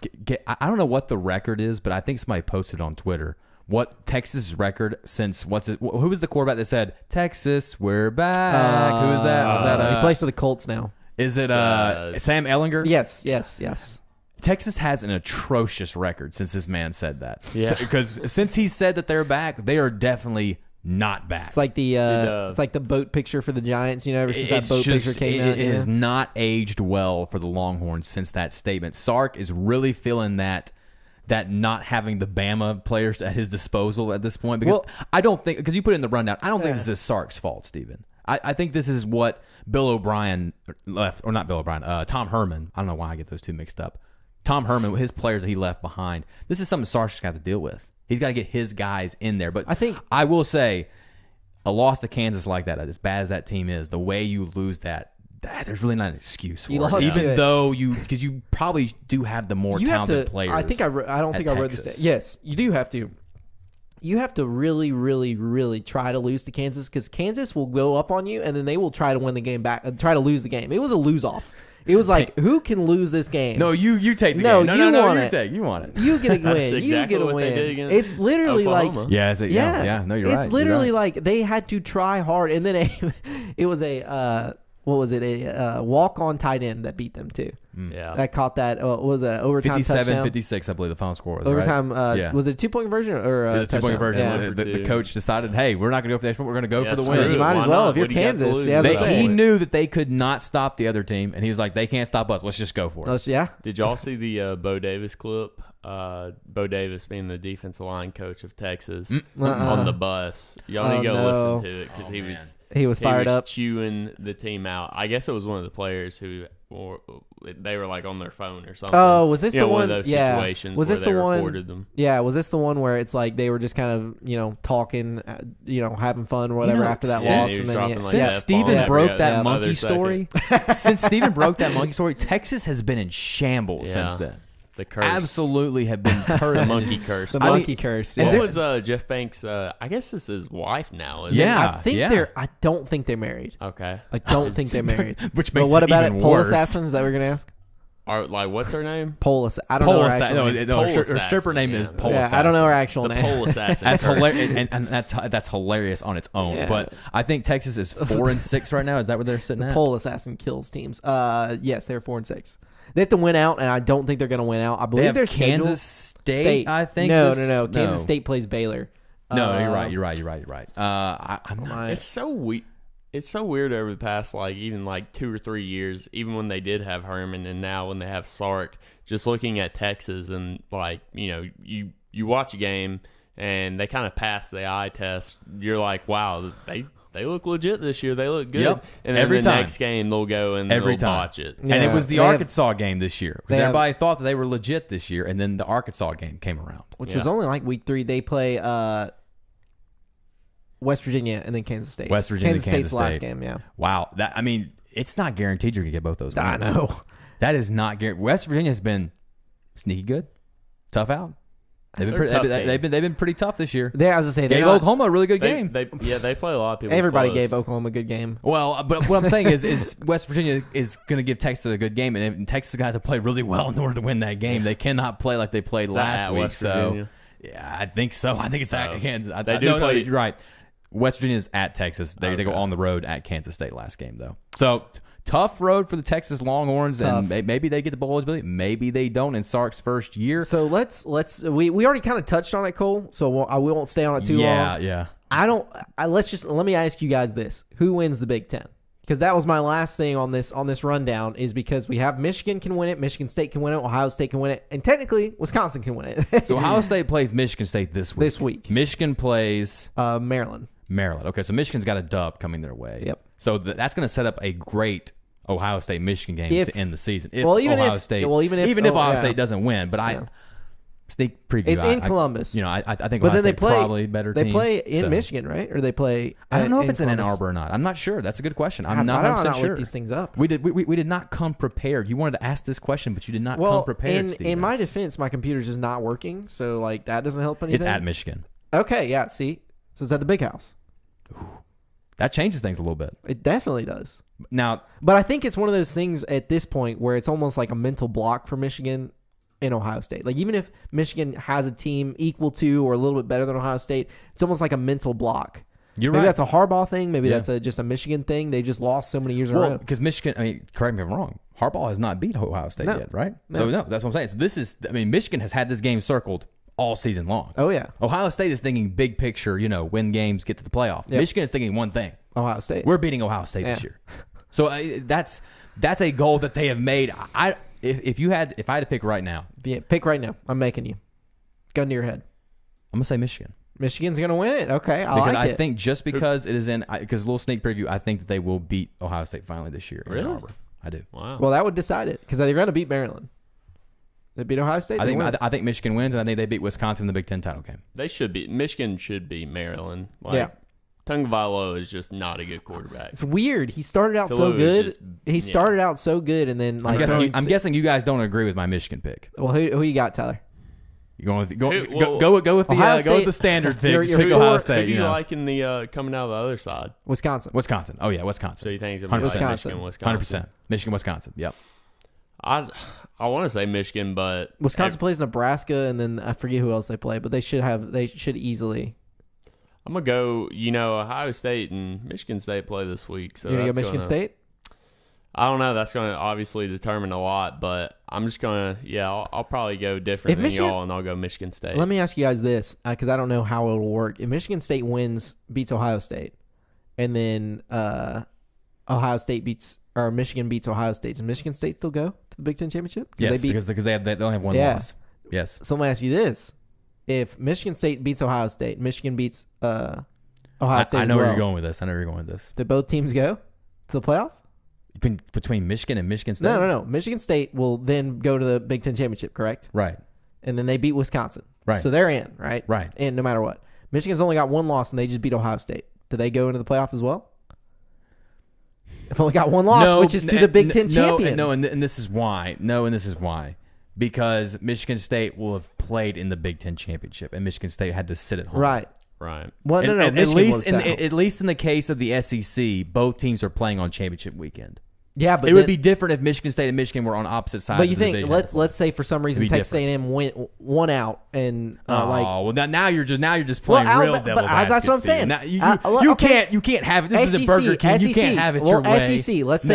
I don't know what the record is, but I think somebody posted on Twitter what Texas' record since who was the quarterback that said Texas we're back? Who is that? Was that he plays for the Colts now. is it Sam Ehlinger? Yes. Texas has an atrocious record since this man said that. Yeah. Because since he said that they're back, they are definitely not back. It's like the boat picture for the Giants. Ever since that boat picture came out, it has not aged well for the Longhorns since that statement. Sark is really feeling that not having the Bama players at his disposal at this point, because I don't think, because you put it in the rundown, I don't think this is Sark's fault, Steven. I think this is what Bill O'Brien left, or not Bill O'Brien, Tom Herman. I don't know why I get those two mixed up. Tom Herman, his players that he left behind. This is something Sark's got to deal with. He's got to get his guys in there. But I will say, a loss to Kansas like that, as bad as that team is, the way you lose that, there's really not an excuse for it. Even though because you probably do have the more talented players. I think I don't think I wrote this down. Yes, you do have to. You have to really, really, really try to lose to Kansas, because Kansas will go up on you and then they will try to win the game back, try to lose the game. It was a lose off. It was like, who can lose this game? No, you take the game. No, you want it. You want it. You get a win. Exactly you get a what they did win. against It's literally Oklahoma. like No, you're right. It's literally like they had to try hard, and then it was a what was it? A walk-on tight end that beat them too. Yeah, that caught that. What was it? Overtime 57-56, I believe the final score was. Overtime. Right? Was it a 2-point conversion or it was a 2-point conversion? Yeah. The coach decided, hey, we're not going to go for the extra point. We're going to go for the win. You might as well if you're Kansas. He knew that they could not stop the other team, and he was like, they can't stop us. Let's just go for it. Yeah. Did y'all see the Bo Davis clip? Bo Davis being the defensive line coach of Texas on the bus. Y'all need to go listen to it, because he was fired up, chewing the team out. I guess it was one of the players who, or they were like on their phone or something. Oh, was this the one? One of those situations was this where the they one? recorded them. Yeah, was this the one where it's like they were just kind of talking, having fun or whatever after that loss, and then since Steven broke that monkey story, Texas has been in shambles since then. The curse. Absolutely have been cursed. The monkey curse. The monkey curse. What was Jeff Banks? I guess this is his wife now. Isn't it? I don't think they're married. Okay. I don't think they're married. Which makes what it about even it? Pole worse. assassins? Is that what we're gonna ask? What's her name? Pole assassin. I don't know her actual name. Her stripper name is Pole Assassin. I don't know her actual name. Pole assassin. That's hilarious, and that's hilarious on its own. Yeah. But I think Texas is 4-6 right now. Is that where they're sitting at? Pole assassin kills teams. Yes, they're 4-6. They have to win out, and I don't think they're going to win out. I believe they're Kansas State. I think. No. Kansas State plays Baylor. No, you're right. I'm not. It's so weird. It's so weird over the past, even 2 or 3 years, even when they did have Herman and now when they have Sark, just looking at Texas and, you watch a game and they kind of pass the eye test. You're like, wow, they look legit this year. They look good. Yep. And then next game they'll go and they'll botch it. Yeah. And it was the Arkansas game this year, because everybody thought that they were legit this year, and then the Arkansas game came around. Which was only week 3. They play West Virginia, and then Kansas State. West Virginia, Kansas State's Kansas last State. game. Yeah, Wow. It's not guaranteed you're going to get both those wins. I know. That is not guaranteed. West Virginia has been sneaky good. Tough out. They've been pretty tough this year. I was gonna say Gave Oklahoma a really good game. They play a lot of people. Everybody close. gave Oklahoma a good game. Well, but what I'm saying is West Virginia is going to give Texas a good game, and Texas is going to have to play really well in order to win that game. They cannot play like they played last week. West So, Virginia? yeah, I think so. I think it's at Kansas. They do play. You're right. West Virginia's at Texas. They go on the road at Kansas State last game, though. So tough road for the Texas Longhorns, and maybe they get the bowl eligibility. Maybe they don't in Sark's first year. So we already kind of touched on it, Cole. So we won't stay on it too long. Yeah. Let me ask you guys this: who wins the Big Ten? Because that was my last thing on this rundown. Is because we have Michigan can win it, Michigan State can win it, Ohio State can win it, and technically Wisconsin can win it. So Ohio State plays Michigan State this week. Michigan plays Maryland. Okay, so Michigan's got a dub coming their way. Yep. So that's going to set up a great Ohio State Michigan game to end the season. Even if Ohio State doesn't win, but sneak preview. It's in Columbus. I think but Ohio then State probably better team. They play in Michigan, right? Or they play. I don't know if it's in Ann Columbus? Arbor or not. I'm not sure. That's a good question. I'm not not 100% look sure. these things up. We did not come prepared. You wanted to ask this question, but you did not come prepared. In my defense, my computer's just not working, so like that doesn't help anything. It's at Michigan. Okay, yeah. See, so it's at the Big House. That changes things a little bit. It definitely does. Now, but I think it's one of those things at this point where it's almost like a mental block for Michigan and Ohio State. Like even if Michigan has a team equal to or a little bit better than Ohio State, it's almost like a mental block. Maybe that's a Harbaugh thing. Maybe that's just a Michigan thing. They just lost so many years in a row. Because Michigan, correct me if I'm wrong, Harbaugh has not beat Ohio State yet, right? No. So, that's what I'm saying. So Michigan has had this game circled all season long. Oh, yeah. Ohio State is thinking big picture, win games, get to the playoff. Yep. Michigan is thinking one thing. Ohio State. We're beating Ohio State this year. So that's a goal that they have made. If I had to pick right now. Yeah, pick right now. I'm making you. Gun to your head. I'm going to say Michigan. Michigan's going to win it. Okay, I think just because it is because a little sneak preview, I think that they will beat Ohio State finally this year. Really? In Ann Arbor. I do. Wow. Well, that would decide it because they're going to beat Maryland. They beat Ohio State. I think Michigan wins, and I think they beat Wisconsin in the Big Ten title game. Michigan should beat Maryland. Yeah. Tagovailoa is just not a good quarterback. It's weird. He started out so good. Started out so good, and then like I'm guessing you guys don't agree with my Michigan pick. Well, who you got, Tyler? You going with go with the standard picks. Pick Ohio State. Who do you like in the coming out of the other side? Wisconsin. Oh yeah, Wisconsin. So you think it's gonna be Wisconsin. Michigan, 100%. Michigan, Wisconsin. Yep. I want to say Michigan, but Wisconsin plays Nebraska, and then I forget who else they play, but they should easily. I'm gonna go. Ohio State and Michigan State play this week. So you're gonna go Michigan State. I don't know. That's going to obviously determine a lot, but I'm just going to, I'll probably go different than y'all, and I'll go Michigan State. Let me ask you guys this, because I don't know how it'll work. If Michigan State beats Ohio State, and then Michigan beats Ohio State, does Michigan State still go to the Big Ten Championship? Yes, because they only have one loss. Yes. So let me ask you this. If Michigan State beats Ohio State, Michigan beats Ohio State I know where you're going with this. Did both teams go to the playoff? Between Michigan and Michigan State? No. Michigan State will then go to the Big Ten Championship, correct? Right. And then they beat Wisconsin. Right. So they're in, right? Right. And no matter what. Michigan's only got one loss, and they just beat Ohio State. Do they go into the playoff as well? If only got one loss, which is to the Big Ten champion. And this is why. Because Michigan State will have played in the Big Ten Championship, and Michigan State had to sit at home. Right. Well, At least in the case of the SEC, both teams are playing on championship weekend. Yeah, but it would be different if Michigan State and Michigan were on opposite sides. But you think let's say for some reason Texas A&M went one out and now you're just playing real devil's advocate. That's what I'm saying. Now, you can't have it. This is a Burger King. You can't have it your way. SEC. Let's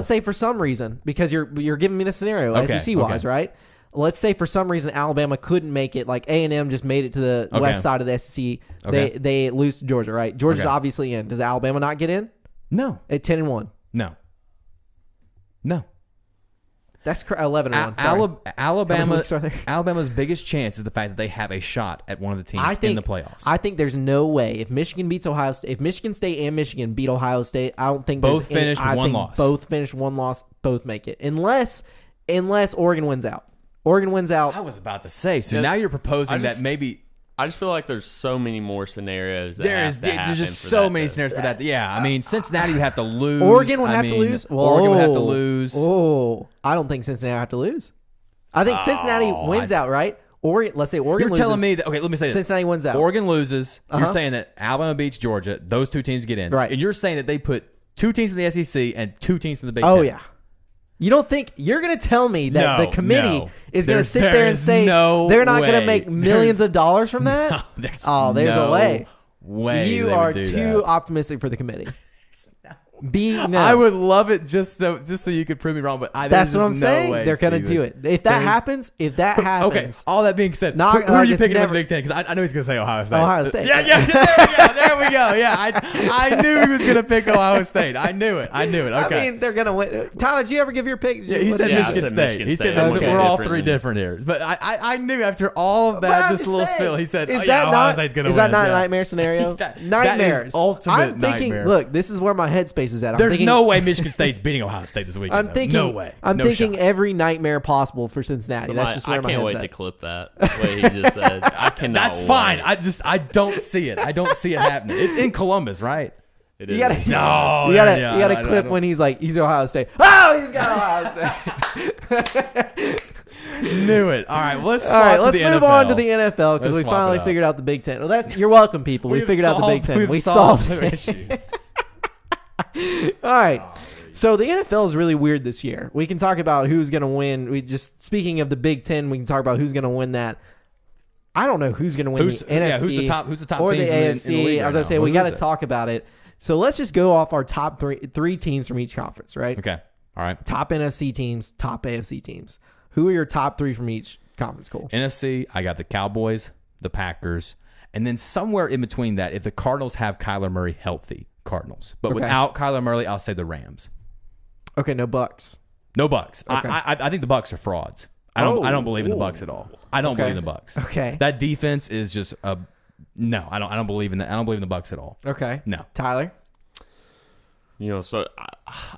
say for some reason, because you're giving me the scenario SEC wise, right? Let's say for some reason Alabama couldn't make it, like A&M just made it to the west side of the SEC. They lose to Georgia, right? Georgia's obviously in. Does Alabama not get in? No. At 10-1. No. That's 11-1. Alabama's biggest chance is the fact that they have a shot at one of the teams in the playoffs. I think there's no way if Michigan beats Ohio State, if Michigan State and Michigan beat Ohio State, I don't think both finished one loss. Both finished one loss. Both make it, unless Oregon wins out. Oregon wins out. I was about to say. So now you're proposing that maybe. I just feel like there's so many more scenarios. That There's just so many scenarios for that. Yeah, I mean, Cincinnati would have to lose. Oregon would have to lose. Oregon would have to lose. Oh, I don't think Cincinnati would have to lose. I think Cincinnati wins outright. Oregon, let's say Oregon loses. You're telling me that, okay, let me say this. Cincinnati wins out. Oregon loses. You're saying that Alabama beats Georgia. Those two teams get in. Right. And you're saying that they put 2 teams from the SEC and 2 teams from the Big Ten. Oh, yeah. You don't think you're going to tell me that the committee is going to sit there and say they're not going to make millions of dollars from that? There's a way. You are too optimistic for the committee. I would love it just so you could prove me wrong, but that's what I'm saying. They're going to do it. If that happens, okay. All that being said, who are you picking in the Big Ten? Because I know he's going to say Ohio State. Ohio State. Yeah. There we go. Yeah, I knew he was going to pick Ohio State. I knew it. Okay. I mean, they're going to win. Tyler, did you ever give your pick? Yeah, he said Michigan State. He said we're all 3 different here. But I knew after all of that, just a little spill, he said, Ohio State's going to win. Is that not a nightmare scenario? Nightmares. That is ultimate I'm thinking, nightmare. look, this is where my headspace is at. There's no way Michigan State's beating Ohio State this weekend. No way. I'm thinking every nightmare possible for Cincinnati. That's just where my head's at. I can't wait to clip that. What he just said. I cannot. That's fine. I don't see it. I don't see it happening. It's in Columbus, right? It is. You gotta clip when he's Ohio State. Oh, he's got Ohio State. Knew it. All right, let's move on to the NFL because we finally figured out the Big Ten. Well, you're welcome, people. We figured out the Big Ten. We solved the issues. All right. So the NFL is really weird this year. We can talk about who's going to win. Speaking of the Big Ten, we can talk about who's going to win that. I don't know who's going to win the NFC. Yeah, who's the top or teams the AFC. in the league? As I say, we got to talk about it. So let's just go off our top three teams from each conference, right? Okay. All right. Top NFC teams, top AFC teams. Who are your top 3 from each conference, Cole? NFC, I got the Cowboys, the Packers, and then somewhere in between that, if the Cardinals have Kyler Murray healthy, Cardinals. But without Kyler Murray, I'll say the Rams. Okay, no Bucks. No Bucks. Okay. I think the Bucks are frauds. I don't believe in the Bucks at all. I don't believe in the Bucks. Okay. That defense is just no. I don't believe in that. I don't believe in the Bucks at all. Okay. No. Tyler. So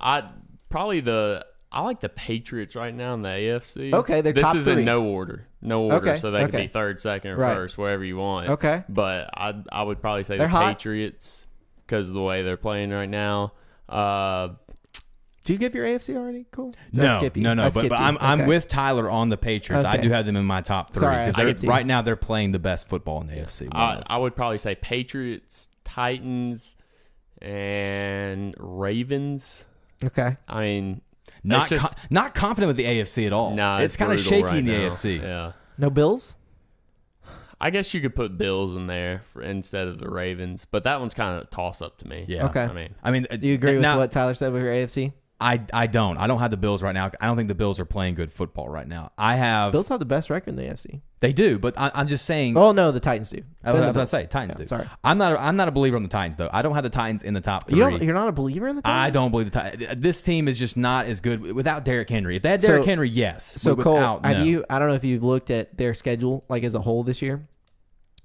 I like the Patriots right now in the AFC. Okay, they're top 3. This is in no order. Okay, so they could be third, second, or first, wherever you want. Okay. But I would probably say they're the hot. Patriots because of the way they're playing right now. Do you give your AFC already? Cool. No. But I'm with Tyler on the Patriots. Okay. I do have them in my top 3 because right now they're playing the best football in the AFC. I would probably say Patriots, Titans, and Ravens. Okay. I mean, not confident with the AFC at all. No, it's kind of shaky right in the now. AFC. Yeah. No Bills? I guess you could put Bills in there instead of the Ravens, but that one's kind of a toss-up to me. Yeah. Okay. I mean, do you agree with what Tyler said with your AFC? I don't. I don't have the Bills right now. I don't think the Bills are playing good football right now. Bills have the best record in the AFC. They do, but I'm just saying. Oh no, the Titans do. I was going to say Titans do. Sorry, I'm not a believer on the Titans though. I don't have the Titans in the top 3. You're not a believer in the Titans? I don't believe the Titans. This team is just not as good without Derrick Henry. If they had Derrick Henry, yes. So Cole, I don't know if you've looked at their schedule like as a whole this year.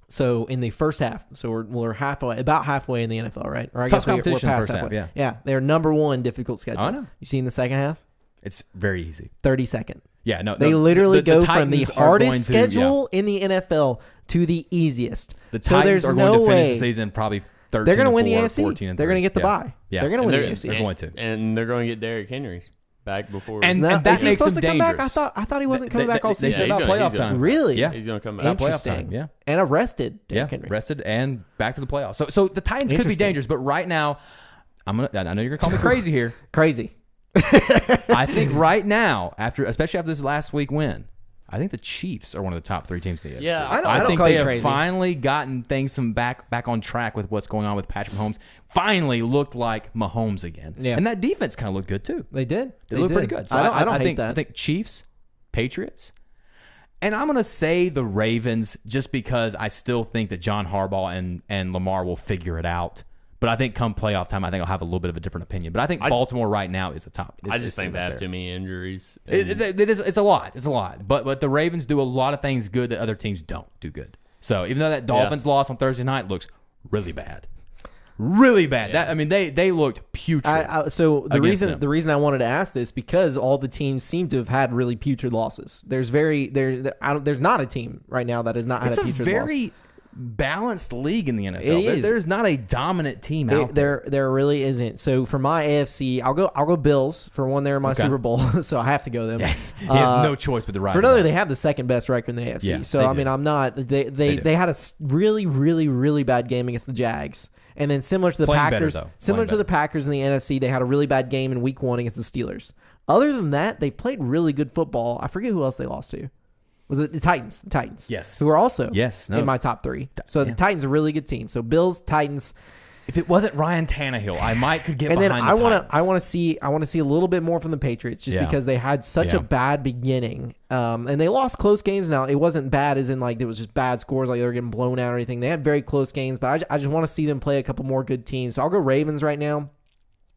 So in the first half, so we're about halfway in the NFL, right? Or I Tough guess we're competition past first halfway. half, Yeah, they're number 1 difficult schedule. I know. You see in the second half? It's very easy. 32nd. Yeah, no. They literally go from the Titans hardest schedule in the NFL to the easiest. The Titans are going to finish the season probably 13 they're going to win the 4, AFC. 14 and 3. They're going to get the bye. Yeah. They're going to win the AFC. They're going to. And they're going to get Derrick Henry back before. And that makes them dangerous. I thought he wasn't coming back all They season. said about playoff time. Really? Yeah. He's going to come back. About playoff Interesting. time. Yeah. And arrested Derrick Henry. Rested and back to the playoffs. So the Titans could be dangerous, but right now, I know you're going to call me crazy here. Crazy. I think right now, especially after this last week win, I think the Chiefs are one of the top 3 teams in the AFC. Yeah, I think call they you have crazy. finally gotten things back on track with what's going on with Patrick Mahomes. Finally looked like Mahomes again. Yeah. And that defense kind of looked good too. They did. They looked pretty good. So I don't hate think, that. I think Chiefs, Patriots, and I'm going to say the Ravens just because I still think that John Harbaugh and Lamar will figure it out. But I think come playoff time, I think I'll have a little bit of a different opinion. But I think Baltimore right now is the top. I just think they have too many injuries. It's a lot. It's a lot. But the Ravens do a lot of things good that other teams don't do good. So even though that Dolphins loss on Thursday night looks really bad. Really bad. Yeah. They looked putrid. So the reason I wanted to ask this because all the teams seem to have had really putrid losses. There's not a team right now that has not had a putrid loss. balanced league in the NFL. It is. There's not a dominant team out there. There really isn't. So for my AFC, I'll go Bills. For one, they're in my Okay. Super Bowl, so I have to go them. He has no choice but to ride. For another, they have the second best record in the AFC. Yeah, so they I do. mean, I'm not. They do. had a really, really, really bad game against the Jags, and then similar to the Playing better, Packers, though. similar Playing to the Packers in the NFC, they had a really bad game in Week 1 against the Steelers. Other than that, they played really good football. I forget who else they lost to. Was it the Titans? The Titans. Yes. Who are also Yes, no. in my top 3. So the Titans are a really good team. So Bills, Titans. If it wasn't Ryan Tannehill, I could get And then behind I the want Titans. to see a little bit more from the Patriots, just Yeah. because they had such Yeah. a bad beginning, and they lost close games. Now it wasn't bad, as in like it was just bad scores, like they were getting blown out or anything. They had very close games, but I just want to see them play a couple more good teams. So I'll go Ravens right now,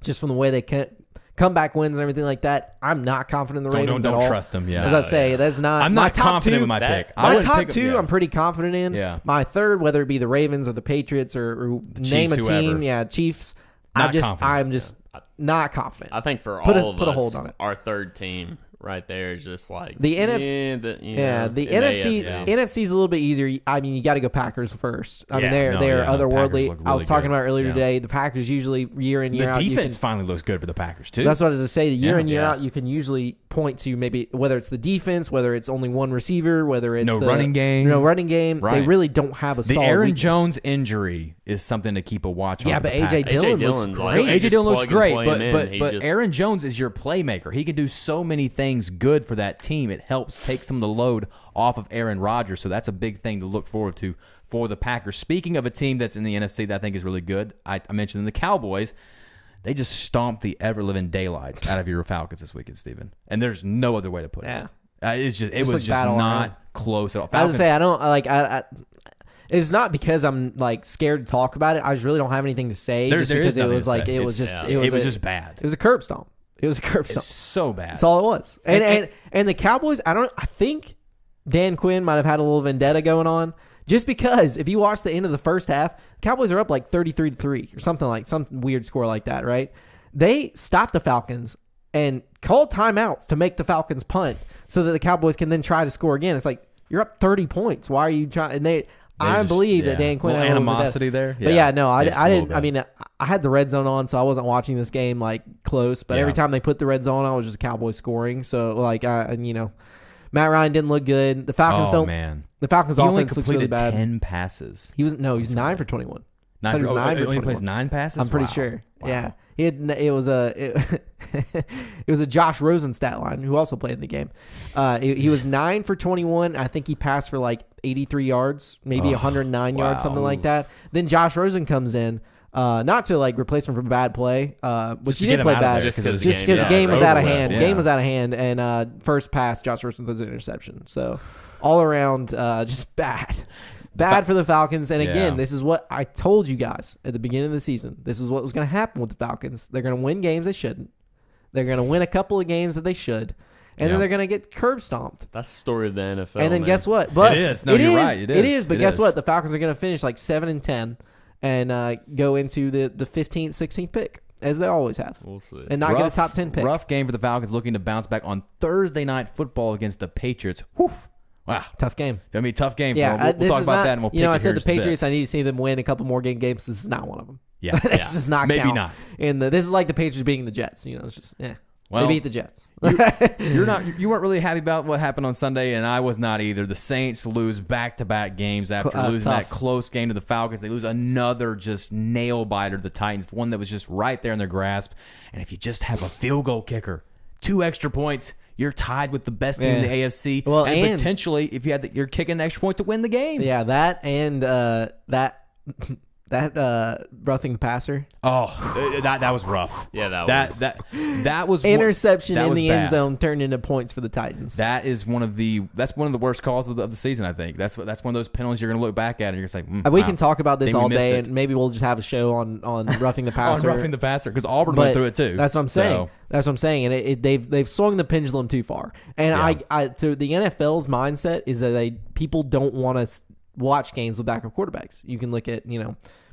just from the way they can comeback wins and everything like that. I'm not confident in the Ravens at Don't all. trust them. Yeah, As I say, that's not. I'm my not top confident two, with my that- pick. I My wouldn't top pick 2, them, yeah. I'm pretty confident in. Yeah. My third, whether it be the Ravens or the Patriots or name Chiefs, a team, whoever. yeah, Chiefs. Not confident. I'm just not confident. I think for Put a- all of put a us, hold on it. our third team right there is just like The NFC the NFC NFC is a little bit easier. I mean, you got to go Packers first. I mean, Yeah, they're no, they're yeah, no, otherworldly. Packers look I was really talking good. about earlier Yeah. today. The Packers usually year in year The out. you defense can- finally looks good for the Packers too. That's what I was to say. The year in year yeah. out, you can usually point to maybe whether it's the defense, whether it's only one receiver, whether it's No the running game. No running game. They Right. really don't have a the solid Aaron weakness. Jones injury is something to keep a watch on. Yeah, for but the AJ Packers. Dillon looks Dillon's great. like- No, You AJ just Dillon looks plug and great, play but him in, he just- Aaron Jones is your playmaker. He can do so many things good for that team. It helps take some of the load off of Aaron Rodgers, so that's a big thing to look forward to for the Packers. Speaking of a team that's in the NFC that I think is really good, I mentioned the Cowboys. They just stomped the ever-living daylights out of your Falcons this weekend, Steven. And there's no other way to put it. Yeah. It was like just battle not around. close at all. I was Falcons, to say I don't like I it's not because I'm like scared to talk about it. I just really don't have anything to say. There just is because it nothing was to like say. it was It's- just it was a- just bad. It was a curb stomp. It was a curb stomp. It's so bad. That's all it was. And- And the Cowboys, I think Dan Quinn might have had a little vendetta going on. Just because if you watch the end of the first half, the Cowboys are up like 33-3 or something weird score like that, right? They stopped the Falcons and called timeouts to make the Falcons punt so that the Cowboys can then try to score again. It's like you're up 30 points. Why are you trying? And I just- believe yeah. that Dan Quinn Little had a little animosity vendetta. there. But yeah, no, I Just a didn't. little I bit. mean, I had the red zone on, so I wasn't watching this game like close. But Yeah. every time they put the red zone on, it was just Cowboys scoring. So like, Matt Ryan didn't look good. The Falcons Oh man, The Falcons he only offense looks really completed bad. 10 passes. He was 9 for 21. I thought he was 9 for only 21. plays 9 passes. I'm pretty Wow. sure. Wow. Yeah, it was a Josh Rosen stat line who also played in the game. He was 9 for 21. I think he passed for like 83 yards, maybe 109 yards, something like that. Then Josh Rosen comes in. Not to like replace him for a bad play, which Just he to get did him play out of bad. there, Just 'cause Just the because the game it's was out of over with. hand. Yeah. Game was out of hand, and first pass, Josh Rosen throws an interception. So all around, just bad. Bad for the Falcons. And again, Yeah. this is what I told you guys at the beginning of the season. This is what was going to happen with the Falcons. They're going to win games they shouldn't. They're going to win a couple of games that they should. And Yeah. then they're going to get curb stomped. That's the story of the NFL. And then man. guess what? But It is. No, you're right. It It is. is. But It guess is. what? The Falcons are going to finish like 7-10 and go into the 15th, 16th pick, as they always have. We'll see. And not get a top 10 pick. Rough game for the Falcons, looking to bounce back on Thursday night football against the Patriots. Whew. Wow. Tough game. It's going to be a tough game. Yeah, for them. We'll this talk is about not, that and we'll pick I it said here the in just a bit. Patriots, I need to see them win a couple more games. This is not one of them. Yeah. This does not Maybe count. not. And this is like the Patriots beating the Jets. It's just, Well, they beat the Jets. You weren't really happy about what happened on Sunday, and I was not either. The Saints lose back-to-back games after losing tough. that close game to the Falcons. They lose another just nail biter to the Titans, one that was just right there in their grasp. And if you just have a field goal kicker, 2 extra points, you're tied with the best team in the AFC. Well, and and- potentially, if you're kicking an extra point to win the game. Yeah, that and that roughing the passer. Oh, that was rough. Yeah, that was Interception that in was the bad. end zone turned into points for the Titans. That's one of the worst calls of the season. I think that's one of those penalties you're going to look back at and you're just like, we wow. can talk about this Think we all missed day, it. and maybe we'll just have a show on roughing the passer. on roughing the passer because Auburn But went through it too. That's what I'm saying. So, That's what I'm saying. And they've swung the pendulum too far. And Yeah. I so the NFL's mindset is that people don't want to watch games with backup quarterbacks. You can look at,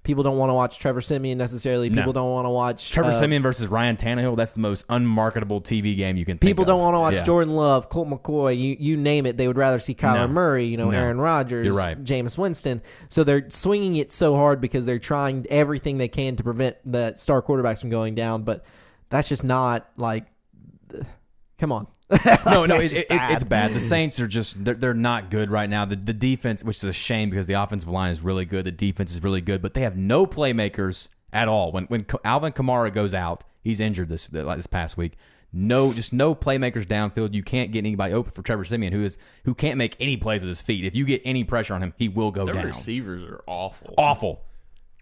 people don't want to watch Trevor Siemian necessarily. People don't want to watch Trevor Siemian versus Ryan Tannehill. That's the most unmarketable TV game you can think People of. don't want to watch Yeah. Jordan Love, Colt McCoy, you name it. They would rather see Kyler Murray, Aaron Rodgers, You're right. Jameis Winston. So they're swinging it so hard because they're trying everything they can to prevent the star quarterbacks from going down. But that's just not like, come on. No, That's just it's bad. The Saints are just they're not good right now. The defense, which is a shame because the offensive line is really good, the defense is really good, but they have no playmakers at all. When Alvin Kamara goes out, he's injured this past week. No playmakers downfield. You can't get anybody open for Trevor Siemian, who can't make any plays with his feet. If you get any pressure on him, he will go Their down. receivers are awful. Awful.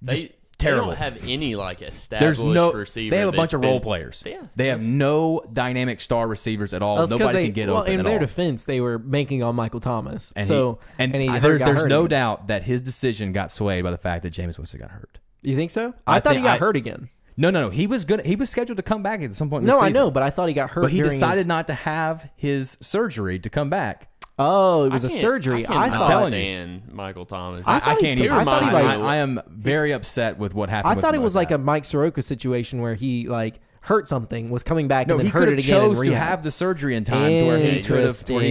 Just terrible. They don't have any established There's no. receiver. They have a bunch that's of role players. Yeah, they have no dynamic star receivers at all. That's 'cause Nobody can get open in at their all. defense, they were banking on Michael Thomas. And he there's got hurt no again. doubt that his decision got swayed by the fact that Jameis Winston got hurt. You think so? I thought he got hurt again. No. He was scheduled to come back at some point in No, the I season. know, but I thought he got hurt. But he during decided his... not to have his surgery to come back. Oh, it was a can't- surgery. I I can't thought. understand Michael Thomas. I I thought he can't took- even. I thought he, like- I am very upset with what happened. I with thought it was like that. a Mike Soroka situation where he hurt something, was coming back, No, and then he hurt could it have again. chose in to rehab. have the surgery in time to where he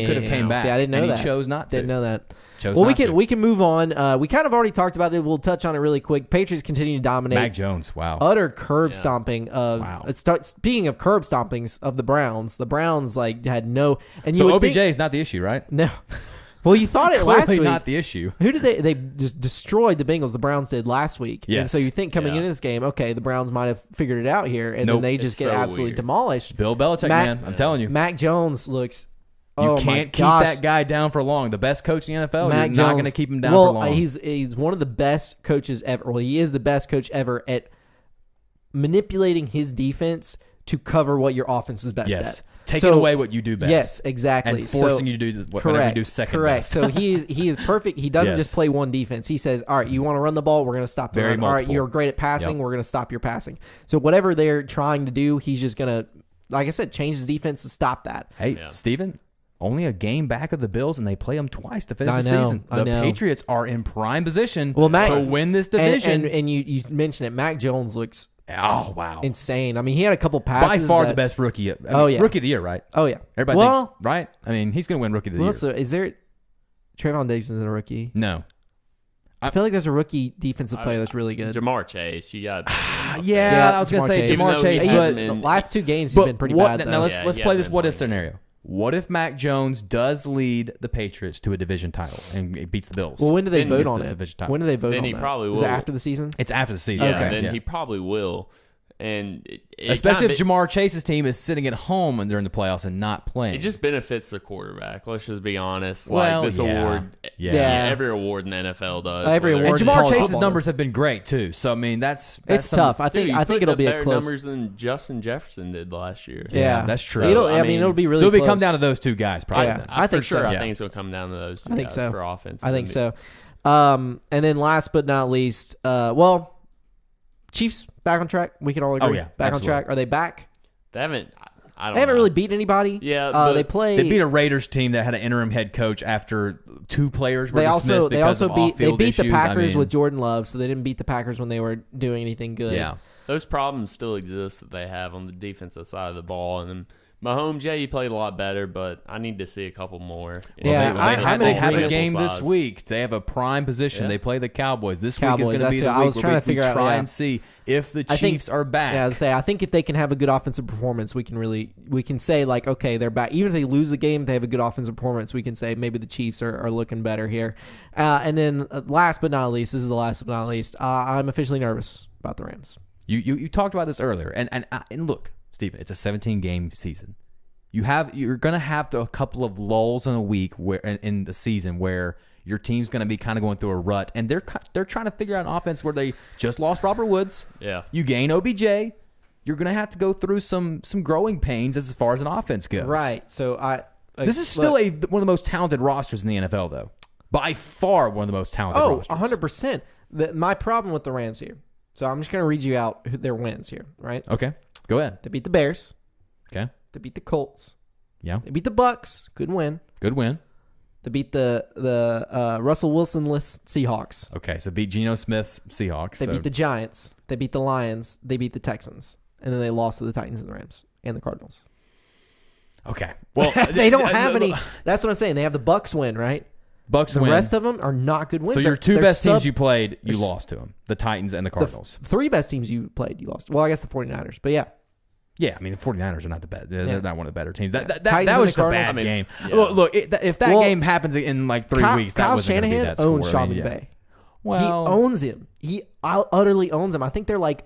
could have came back. See, I didn't know and that. He chose not to. Didn't know that. Chose Well, not to. we can move on. We kind of already talked about it. We'll touch on it really quick. Patriots continue to dominate. Mac Jones. Wow. Utter curb stomping of. Wow. Speaking of curb stompings of the Browns had no. And So you would OBJ think, is not the issue, right? no. Well, you thought it last Clearly week. not the issue. Who did they just destroyed the Bengals? The Browns did last week. And Yes. so you think coming Yeah. into this game, okay, the Browns might have figured it out here, and Nope. then they just It's get so absolutely weird. demolished. Bill Belichick, man. I'm telling you. Mac Jones looks. You Oh my can't keep gosh. that guy down for long. The best coach in the NFL, Mac you're not Jones- going to keep him down well, for long. He's one of the best coaches ever. Well, he is the best coach ever at manipulating his defense to cover what your offense is best yes. at. Taking So- away what you do best. Yes, exactly. And forcing you to do whatever you do second best. So he is perfect. He doesn't Yes. just play one defense. He says, "All right, you want to run the ball? We're going to stop the Very run. All right, multiple. you're great at passing. Yep. We're going to stop your passing." So whatever they're trying to do, he's just going to, like I said, change his defense to stop that. Hey, Yeah. Steven, only a game back of the Bills, and they play them twice to finish I the know, season. I The know. Patriots are in prime position Well, Mac- to win this division. And you mentioned it. Mac Jones looks oh, wow. insane. I mean, he had a couple By passes. far that- the best rookie. I mean, Oh, yeah. Rookie of the year, right? Oh yeah. Everybody well, thinks, right? I mean, he's going to win Rookie of the year. so is there? Trayvon Diggs isn't a rookie. No. I feel like there's a rookie defensive player that's really good. Jamar Chase, you got. Yeah, I was going to say Chase. Jamar Even though Chase, he but hasn't the been- last two games he's been pretty bad. Now Though. let's Yeah, let's he play hasn't this been what if playing scenario. What if Mac Jones does lead the Patriots to a division title and it beats the Bills? Well, when do they Then vote he's on the it? division title. When do they vote Then on he that? probably Is it will. after the season? It's after the season. Yeah, Okay. then Yeah. he probably will. And Especially if it Jamar Chase's team is sitting at home and during the playoffs and not playing. it just benefits the quarterback. Let's just be honest. Well, Like this yeah. award, Yeah. every award in the NFL does. Every whether award and in it's- Jamar college Chase's football numbers does. have been great too. So I mean, that's It's some- tough. I Dude, think he's I think putting it'll up be a better close. numbers than Justin Jefferson did last year. Yeah, that's true. It'll, So, I mean, it'll be really. so it'll be close. come down to those two guys, probably. Yeah. then. I think for sure. so. I Yeah. think it's going to come down to those two I think guys so. for offense. I think so. And then last but not least, Chiefs back on track. We can all agree. Oh, yeah. Back Absolutely. on track. Are they back? They haven't. I don't. They haven't know. really beaten anybody. Yeah, but they play. They beat a Raiders team that had an interim head coach after two players were They dismissed also because of beat off-field the issues. Packers I mean, with Jordan Love, so they didn't beat the Packers when they were doing anything good. yeah. Those problems still exist that they have on the defensive side of the ball. And then Mahomes, yeah, he played a lot better, but I need to see a couple more. Yeah, They I'm have in a agreement. game this Size. week. They have a prime position. Yeah. They play the Cowboys. This Cowboys, week is going to be that's the it. I week was where trying we to figure out, try yeah. and see if the I think- Chiefs are back. Yeah, I was say I think if they can have a good offensive performance, we can say like, okay, they're back. Even if they lose the game, they have a good offensive performance. We can say maybe the Chiefs are looking better here. And then last but not least, this is the last but not least. I'm officially nervous about the Rams. You talked about this earlier, and look, Stephen, it's a 17-game season. You're going to have a couple of lulls in a week where in the season where your team's going to be kind of going through a rut, and they're trying to figure out an offense where they just lost Robert Woods. Yeah. You gain OBJ. You're going to have to go through some growing pains as far as an offense goes. Right. So This is still one of the most talented rosters in the NFL, though. By far, one of the most talented rosters. 100%. My problem with the Rams here. So I'm just going to read you out their wins here, right? Okay, go ahead. They beat the Bears. Okay, They beat the Colts. yeah, They beat the Bucks. Good win. good win. They beat the Russell Wilson-less Seahawks. Okay, so beat Geno Smith's Seahawks. They beat the Giants. They beat the Lions. They beat the Texans. And then they lost to the Titans and the Rams and the Cardinals. Okay. Well, They don't have any. That's what I'm saying. They have the Bucks win, right? Bucks The win. rest of them are not good wins. So your two They're best teams sub- you played, you they're lost to them. The Titans and the Cardinals. three best teams you played, you lost. Well, I guess the 49ers. But yeah. Yeah, I mean, the 49ers are not the best. They're Yeah. not one of the better teams. That Titans was and just the a bad Cardinals? I mean, game. yeah. Look, if that game happens in like 3 weeks, that Kyle wasn't going to be Shanahan that score. owns Sean I mean, yeah. McVay. Well, He owns him. He utterly owns him. I think they're like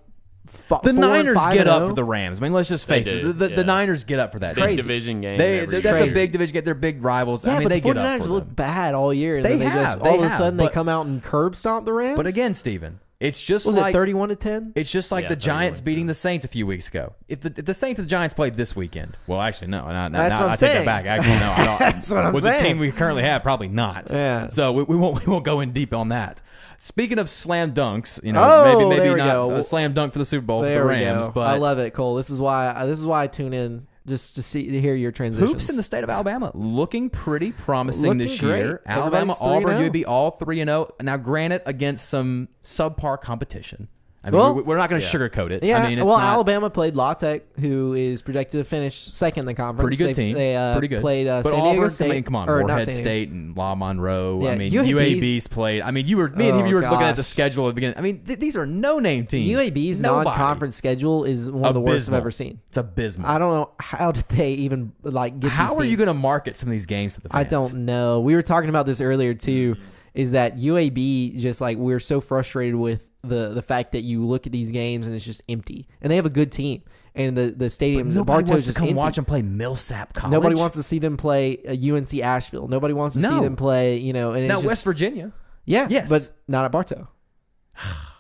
the Niners get up 4-5-0. for the Rams. I mean, let's just face They it. do, The yeah. Niners get up for that. Big crazy. division game. That's crazy. a big division. They're big rivals. Yeah, I mean, but they the get up 49ers for look them. bad all year. And They then they have, just, they all of a have, sudden, they but- come out and curb stomp the Rams. But again, Steven, it's just was like it 31-10? It's just like Yeah, the Giants 31-10. beating the Saints a few weeks ago. If the Saints and the Giants played this weekend, well, actually, no. That's what I'm I take saying. that back. Actually, no. I don't. That's what I'm With the saying. team we currently have, probably not. Yeah. So we won't go in deep on that. Speaking of slam dunks, Oh, maybe there we not go. a slam dunk for the Super Bowl There for the we Rams, go. but I love it, Cole. This is why I tune in just to hear your transitions. hoops in the state of Alabama looking pretty promising Looking this great. year. Alabama, Everybody's Auburn, 3-0. UAB, all 3-0. Now, granted, against some subpar competition. I mean, Well, we're not going to yeah. sugarcoat it. Yeah, I mean, it's well, not, Alabama played La Tech, who is projected to finish second in the conference. Pretty good team. They pretty good. played but San Diego Auburn, State. I mean, come on, or not Morehead San Diego. State and La Monroe. Yeah, I mean, UAB's UAB's played. I mean, me and Oh, you were looking at the gosh. schedule at the beginning. I mean, these are no-name teams. UAB's Nobody. non-conference schedule is one of the worst I've Abysmal. ever seen. It's abysmal. I don't know how did they even get. How these are you teams? going to market some of these games to the I fans? don't know. We were talking about this earlier too. Is that UAB just like we're so frustrated with the fact that you look at these games and it's just empty, and they have a good team, and the stadium, the Nobody Bartow's wants to just come empty. watch them play Millsap College. Nobody wants to see them play UNC Asheville. Nobody wants to see No. them play. And it's Now, just, West Virginia. yeah, yes. but not at Bartow.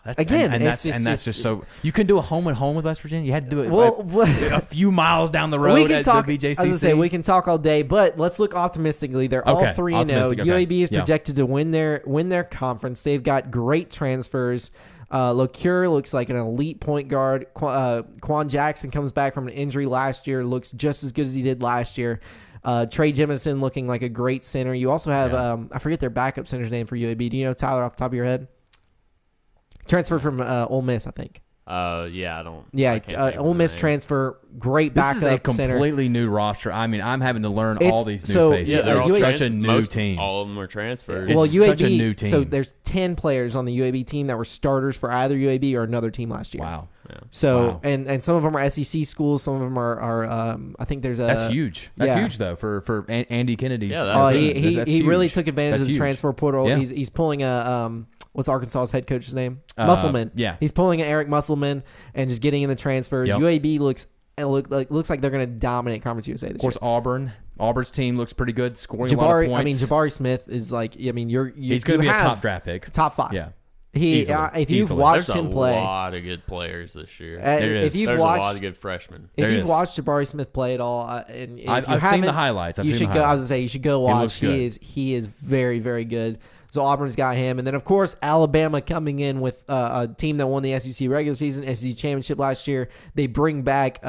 That's, Again, and it's that's just- just so you couldn't do a home and home with West Virginia. You had to do it Well, a few miles down the road we can at talk. the BJCC. I was gonna say we can talk all day, but let's look optimistically. They're all Okay, 3-0. optimistic, okay. UAB is Yeah. projected to win their conference. They've got great transfers. LeCure looks like an elite point guard. Quan Jackson comes back from an injury last year. Looks just as good as he did last year. Trey Jemison looking like a great center. You also have I forget their backup center's name for UAB. Do you know Tyler off the top of your head? Transferred from Ole Miss, I think. Yeah, I don't. Yeah, I can't think of Ole the Miss name. transfer, great This backup is a center. completely new roster. I mean, I'm having to learn It's- all these new so- faces. Yeah, they're all it's UAB such a new team. All of them are transfers. It's Well, UAB, such a new team. So there's 10 players on the UAB team that were starters for either UAB or another team last year. Wow, So Wow. and some of them are SEC schools. Some of them are I think there's a that's huge. That's yeah. huge though for Andy Kennedy's. Yeah, Oh, that's he really took advantage That's of the huge. transfer portal. Yeah. He's pulling a what's Arkansas's head coach's name? Musselman. yeah. He's pulling an Eric Musselman and just getting in the transfers. Yep. UAB looks like they're going to dominate Conference USA this Of course, year. Auburn's team looks pretty good, scoring a lot of points. Jabari Smith is like he's going to be a top draft pick. top 5. Yeah, He Easily. if you've Easily. watched There's him a play, lot of good players this year. There if is. you've There's a lot watched of good freshmen. if There you've is. watched Jabari Smith play at all, and if I've you seen the haven't, highlights. you should go. I was gonna say you should go He watch. looks good. He is very very good. So Auburn's got him, and then of course Alabama coming in with a team that won the SEC regular season, SEC championship last year. They bring back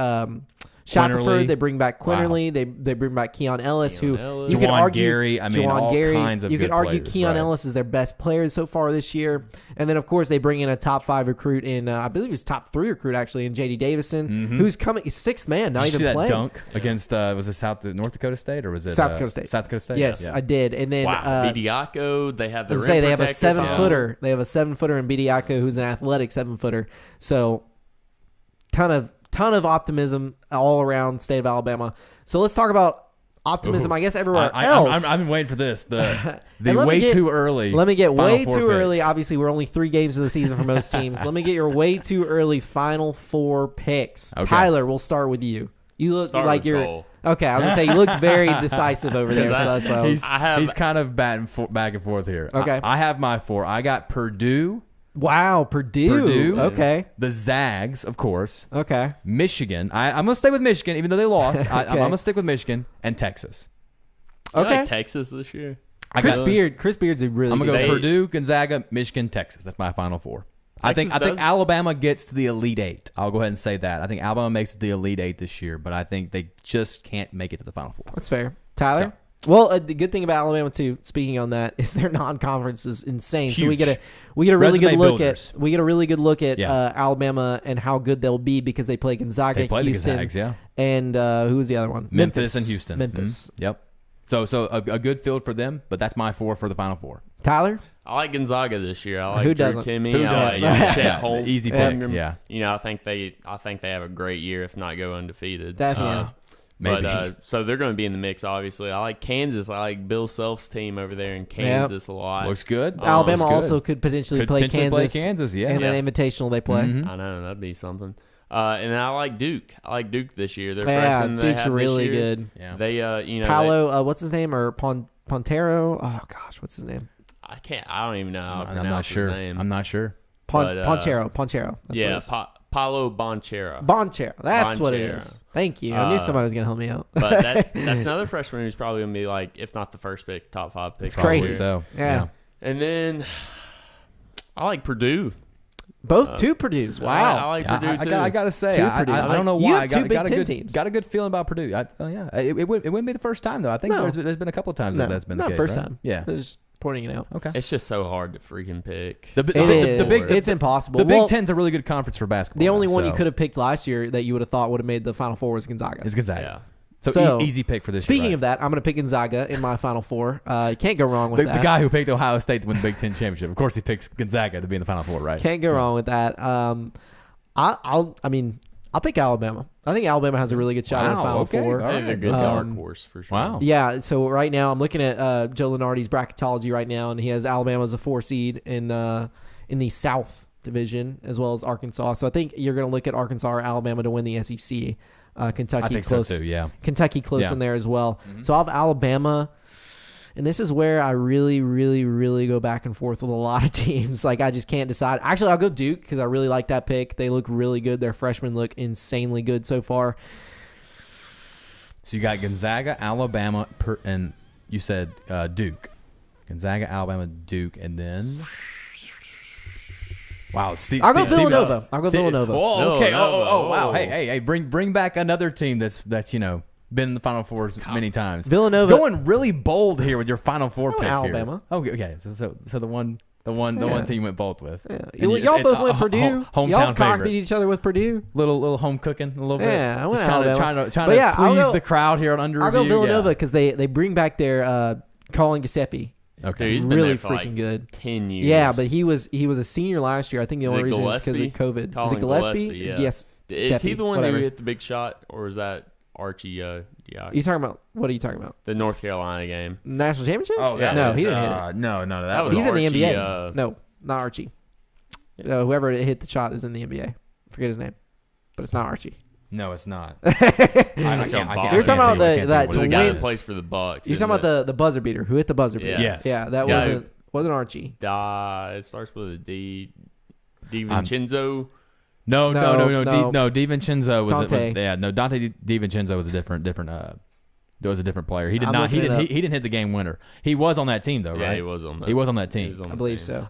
Shackelford. Quinterly. They bring back Quinterly. They bring back Keon Ellis, Keon who Ellis. you could Juwan argue. Gary. I mean, Juwan all Gary. kinds of You good could argue players, Keon right. Ellis is their best player so far this year, and then of course they bring in a top 5 recruit in I believe he's top 3 recruit actually in JD Davison, who's coming he's 6th man, not Did you even see that playing. dunk against was it North Dakota State or was it South Dakota State. South Dakota State. Yes, Yeah. I did, and then Wow, Bediako, they have I the was gonna say rim they have a protector. 7-footer. They have a 7-footer in Bediako, who's an athletic 7-footer. So, ton of optimism all around state of Alabama. So let's talk about optimism. Ooh. I guess everywhere else. I've been waiting for this. The And let me way get- too early. Let me get Final way Four too early. picks. Obviously, we're only 3 games of the season for most teams. Let me get your way too early Final 4 picks. Okay. Tyler, we'll start with you. You look Start like with you're Cole. okay. I was gonna say you looked very decisive over there. So Because that's why I was- He's kind of back and forth here. Okay. I have my 4. I got Purdue. wow, Purdue. Okay, The Zags, of course. okay. Michigan. I'm going to stay with Michigan, even though they lost. I'm Okay. going to stick with Michigan and Texas. You Okay. like Texas this year? Chris Beard's a really I'm good. going to go They- Purdue, Gonzaga, Michigan, Texas. That's my final 4. I think does- Alabama gets to the Elite 8. I'll go ahead and say that. I think Alabama makes it to the Elite 8 this year, but I think they just can't make it to the Final 4. That's fair. Tyler? Well, the good thing about Alabama too, speaking on that, is their non-conference is insane. So we Huge. get a really Resume good look builders. at we get a really good look at Yeah. Alabama and how good they'll be because they play Gonzaga, They play Houston, the Zags, yeah. and who was the other one? Memphis and Houston. Memphis. Mhm. Yep. So a good field for them, but that's my 4 for the Final Four. Tyler, I like Gonzaga this year. I like Who Drew doesn't? Timmy. Who I doesn't? like Yeah. Chet Yeah. Holmgren. Easy pick. Yeah. You know, I think they have a great year if not go undefeated. Definitely. Maybe. But so they're going to be in the mix. Obviously, I like Kansas. I like Bill Self's team over there in Kansas a lot. Looks good. Alabama Looks good. also could potentially Could play potentially Kansas. play Kansas, yeah. in Yeah. an invitational they play. Mhm. I know that'd be something. And I like Duke. I like Duke this year. They're Yeah, freshmen they Duke's had really this year. good. Yeah. They you know Paolo, what's his name? Or Pontero? Oh gosh, what's his name? I don't even know how to I'm pronounce not sure. his name. I'm not sure. But, Ponchero. That's yeah, what it is. Paolo Bonchero. Bonchero. That's what it Bonchero. is. Thank you. I knew somebody was gonna help me out. But that's another freshman who's probably going to be like, if not the first pick, top 5 pick. It's crazy. Probably so. Yeah. And then I like Purdue. Both two Purdue's. I Wow. like Purdue too. I gotta say, Two I Purdue. don't know You why. have two Big Ten a good, teams. got a good feeling about Purdue. It wouldn't be the first time though. I think No. there's been a couple times No, that's been not the case. first right? time. Yeah. Just pointing it out. Okay. It's just so hard to freaking pick. The Big It's impossible. the Big Well, Ten's a really good conference for basketball. the only now, one you so could have picked last year that you would have thought would have made the Final Four was Gonzaga. is Gonzaga. Yeah. So, easy pick for this. Speaking year, of that, I'm going to pick Gonzaga in my Final Four. You can't go wrong with the that. guy who picked Ohio State to win the Big Ten championship, of course, he picks Gonzaga to be in the Final Four, right? Can't go wrong with that. I'll pick Alabama. I think Alabama has a really good shot at the Wow, Final okay. Four. All I think they're a good Um, dark horse for sure. Wow. Yeah, so right now I'm looking at Joe Lenardi's bracketology right now, and he has Alabama as a 4 seed in the South Division as well as Arkansas. So I think you're going to look at Arkansas or Alabama to win the SEC. Kentucky I think close, so too. Yeah. Kentucky close Yeah. in there as well. So I'll have Alabama, and this is where I really, really, really go back and forth with a lot of teams. Like I just can't decide. Actually, I'll go Duke because I really like that pick. They look really good. Their freshmen look insanely good so far. So you got Gonzaga, Alabama, and you said Duke. Gonzaga, Alabama, Duke, and then. Wow, Steve. I'll go Steve- Villanova. I'll go Steve- Villanova. Oh, okay. Villanova. Oh, wow. Oh. Hey, bring back another team that's been in the Final Fours many times. Villanova. Going really bold here with your Final Four pick. Alabama. Here. Okay. So the one team went bold with. Yeah. And Y'all it's both went a Purdue. hometown Y'all favorite. copied each other with Purdue. Little home cooking a little bit. Yeah, I went just kind of Alabama. trying But to yeah, I'll please go- the crowd here on Under I'll go Review. Villanova Yeah. because they bring back their Colin Giuseppe. Okay. Dude, he's been Really there for freaking like good. 10 years. Yeah, but he was a senior last year. I think the Is only it reason is because of Gillespie? COVID. Colin Is it Gillespie? Gillespie, yeah. Yes. Is Giuseppe, he the one whatever. who hit the big shot, or is that Archie? Yeah, You talking about what are you talking about? the North Carolina game. National championship? Oh, that no, was, he didn't hit it. No, that That was He's in the Archie, NBA. No, not Archie. Whoever hit the shot is in the NBA. Forget his name, but it's not Archie. No, it's not. You're You're talking about that the to guy win- that plays for the Bucks. You're talking about the buzzer beater. Who hit the buzzer beater? Yeah. Yes. Yeah, that Yeah. wasn't Archie. It starts with a D. DiVincenzo. No. No. DiVincenzo was Dante. Dante DiVincenzo was a different. There was a different player. He did I'm not. He looking it didn't. up. He didn't hit the game winner. He was on that team though, Yeah, right? he was on that. He was on that team. I believe so.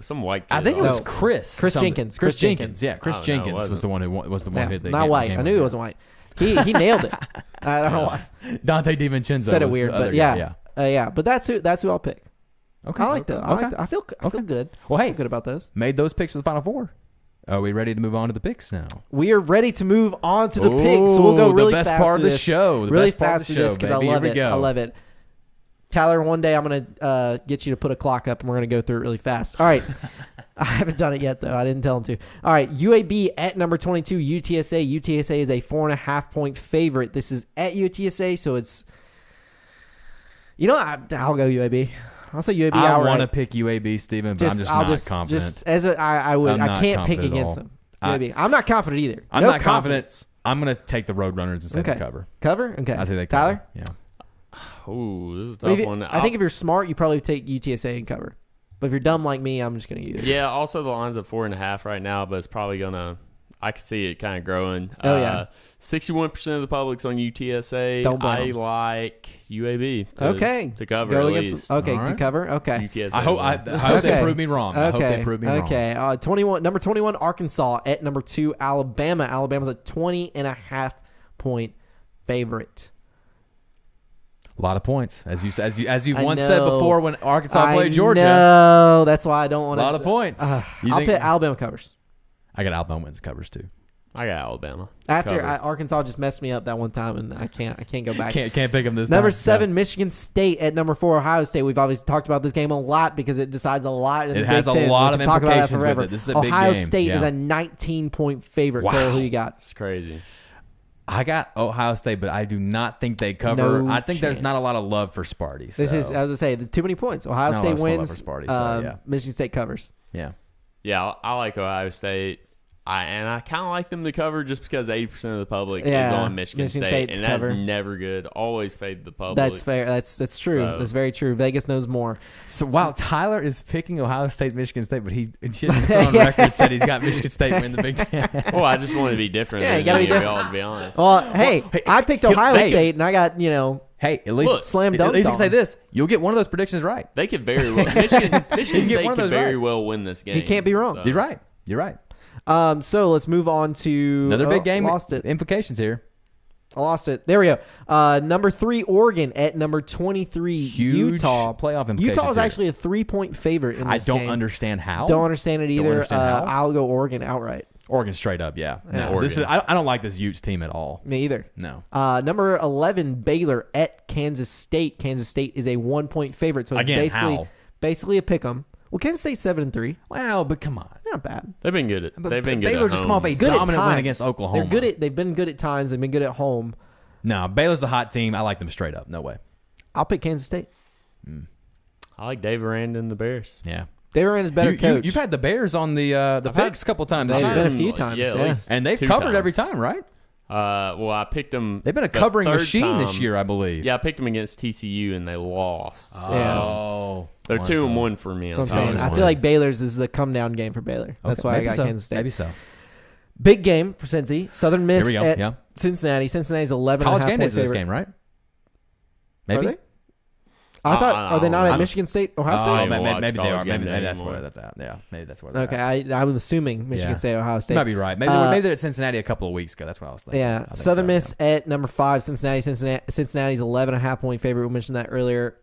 Some white. I kid think it was also. No. Chris. Chris something. Jenkins. Chris Chris Jenkins. Jenkins. Yeah, Chris Oh, no, it Jenkins wasn't. was the one who was the one Yeah, who hit the not game- white. game I knew winner. it wasn't white. He nailed it. I don't know why. Dante DiVincenzo Said it was weird, the other but guy, yeah. But that's who I'll pick. Okay. I like that. I feel good. Well, I hey, feel good about those. made those picks for the Final Four. Are we ready to move on to the picks now? We are ready to move on to the picks. So we'll go really the best fast part of through the this. show. The Really best part fast of the through show, this because I baby. love Here we it. go. I love it. Tyler, one day I'm gonna get you to put a clock up, and we're gonna go through it really fast. All right. I haven't done it yet though. I didn't tell him to. All right, UAB at number 22. UTSA. UTSA is a 4.5 point favorite. This is at UTSA, so it's. I'll go UAB. I'll say UAB. I outright. want to pick UAB, Steven, but I'm just not confident. Just as I would. I'm I not can't pick confident at against all. them. UAB. I'm not confident either. I'm No not confident. confidence. I'm going to take the Roadrunners and say Okay. they cover. Cover. Okay. I say they Tyler. cover. Yeah. Ooh, this is a Well, tough if you- one. I think if you're smart, you probably take UTSA and cover. But if you're dumb like me, I'm just gonna use it. Yeah, also the line's at 4.5 right now, but it's probably gonna. I can see it kind of growing. Oh, yeah. 61% of the public's on UTSA. Don't blame I 'em. like UAB. Okay. To cover Go at against. least. Okay, All to right. cover. Okay. UTSA. I hope Okay. they prove me wrong. I hope they prove me wrong. Okay. 21. Number 21, Arkansas at number 2, Alabama. Alabama's a 20.5 point favorite. A lot of points, as you I once said know. before when Arkansas played Georgia. No, that's why I don't want A to. lot of points. I'll put Alabama covers. I got Alabama wins and covers too. I got Alabama. After Cover. Arkansas just messed me up that one time, and I can't go back. Can't pick them this Number time. 7, Michigan State at number 4, Ohio State. We've obviously talked about this game a lot because it decides a lot. In It the has Big a Ten. lot We of can talk about that implications with forever. it. This is a big Ohio game. State is Yeah. a 19-point favorite. Wow. Cole, who you got? It's crazy. I got Ohio State, but I do not think they cover. No I think there's not a chance. lot of love for Sparty. This so, is, as I say, there's too many points. Ohio No, State that's my love wins. for Sparty, so, yeah. Michigan State covers. yeah. Yeah, I like Ohio State. I kind of like them to cover just because 80% of the public Yeah, is on Michigan Michigan State, State's and that's cover. never good. Always fade the public. That's fair. That's true. So- That's very true. Vegas knows more. So wow, Tyler is picking Ohio State, Michigan State, but he just on record said he's got Michigan State win the Big Ten. Well, I just want to be different. Yeah, you than gotta be any of different. y'all, to be honest. Well, hey, I picked Ohio hey. State, and I got Hey, at least Look, slam At dunked least you on can say him. this: you'll get one of those predictions right. They could very well. Michigan get State one of could those very right. well win this game. He can't be wrong. so. You're right. You're right. So let's move on to Another big game. Lost it. Implications here. I lost it. There we go. Number 3, Oregon at number 23, Huge Utah. playoff implications. Utah is here. actually a 3-point favorite in I this don't game. understand how. Don't understand it either. understand how. I'll go Oregon outright. Oregon straight up. Yeah. Yeah. No, this is. I don't like this Utes team at all. Me either. No. Number 11, Baylor at Kansas State. Kansas State is a 1-point favorite, so it's Again, basically a pick 'em. Well, Kansas State's 7-3. Well, but come on. They're not bad. They've been good. They've been good. Baylor at just home. come off a Good at dominant win times. against Oklahoma. They've been good at times. They've been good at home. No, Baylor's the hot team. I like them straight up. No way. I'll pick Kansas State. I like Dave Aranda and the Bears. Yeah. They were in his better coach. You've had the Bears on the I've picks a couple times this They've year. been a few times, at yeah. least And they've 2 covered times. every time, right? Well, I picked them. They've been a the covering third machine this time. year, I believe. Yeah, I picked them against TCU and they lost. So Yeah. Oh. they're 2-1 for me. That's on what I'm saying. Saturday. I feel like Baylor's this is a come down game for Baylor. That's why I got Kansas State. Maybe so. Big game for Cincy. Southern Miss Here we go. at Yeah. Cincinnati. Cincinnati's 11 College and a game half days point of this favorite. game, right? Maybe. Are they? I thought are they not I at don't- Michigan State, Ohio I State? don't Oh, even watch maybe they college are. game Maybe day that's where anymore. that's at. Yeah, maybe that's where they're Okay, at. I was assuming Michigan Yeah. State, Ohio State. You might be right. Maybe they're at Cincinnati a couple of weeks ago. That's what I was thinking. I Yeah, think Southern so, Miss at number 5, Cincinnati's 11 and a half point favorite. We mentioned that earlier.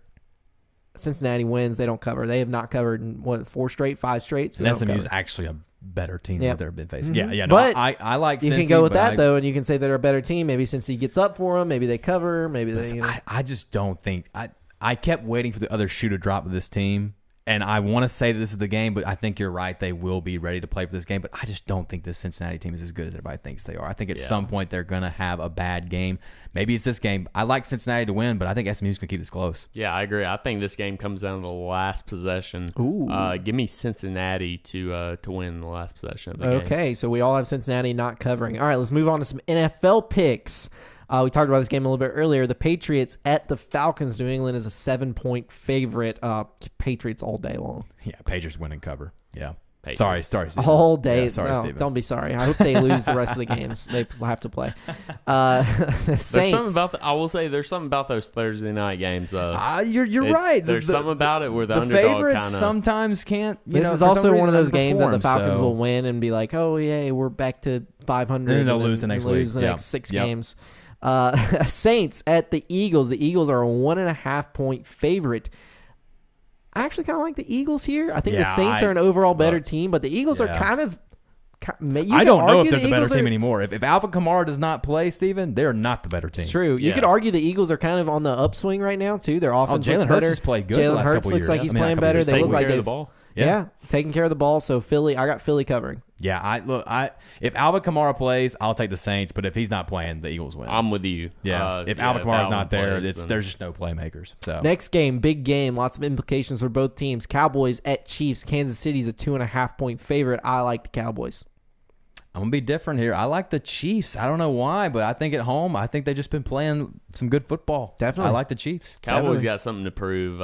Cincinnati wins. They don't cover. They have not covered in 4 straight, 5 straight. So And they don't SMU's cover. actually a better team Yep. than they've been facing. Mhm. Yeah. No, But I like You Cincy, can go with but that though, and you can say they're a better team. Maybe Cincy gets up for them. Maybe they cover. Maybe they. Listen, I just don't think I kept waiting for the other shoe to drop with this team, and I want to say that this is the game, but I think you're right. They will be ready to play for this game, but I just don't think this Cincinnati team is as good as everybody thinks they are. I think at some point they're going to have a bad game. Maybe it's this game. I like Cincinnati to win, but I think SMU's going to keep this close. Yeah, I agree. I think this game comes down to the last possession. Ooh. Give me Cincinnati to win the last possession of the game. Okay, so we all have Cincinnati not covering. All right, let's move on to some NFL picks. We talked about this game a little bit earlier. The Patriots at the Falcons. New England is a 7-point favorite. Patriots all day long. Yeah, Patriots win and cover. Yeah. Patriots. Sorry, Steve. All day. Yeah, sorry, No, Steven. don't be sorry. I hope they lose the rest of the games. They have to play. Saints. There's something about I will say there's something about those Thursday night games though. You're right. There's something about it where the the underdog favorites kind of. sometimes can't. This is for some also one reason of those games that the underperform, Falcons so- will win and be like, oh, yeah, we're back to 500. And then they'll lose the next week. lose the Yep. next 6 Yep. games. Saints at the Eagles. The Eagles are a 1.5 point favorite. I actually kind of like the Eagles here. I think the Yeah, Saints are an overall better look, team, but the Eagles are yeah. kind of. I don't know if they're the better team anymore. If Alvin Kamara does not play, Steven, they're not the better team. It's true. You Yeah. could argue the Eagles are kind of on the upswing right now too. Their offense Jalen looks Hurts better. has played good the Jalen last Hurts couple looks years. like he's I mean, playing a couple better. years. They Taking look like care of they've the ball. Yeah, taking care of the ball. So Philly, I got Philly covering. Yeah, if Alvin Kamara plays, I'll take the Saints. But if he's not playing, the Eagles win. I'm with you. Yeah, if Alvin Kamara's not there, plays, then- there's just no playmakers. So Next game, big game, lots of implications for both teams. Cowboys at Chiefs. Kansas City's a 2.5 point favorite. I like the Cowboys. I'm gonna be different here. I like the Chiefs. I don't know why, but I think at home, I think they've just been playing some good football. Definitely. I like the Chiefs. Cowboys Definitely. got something to prove.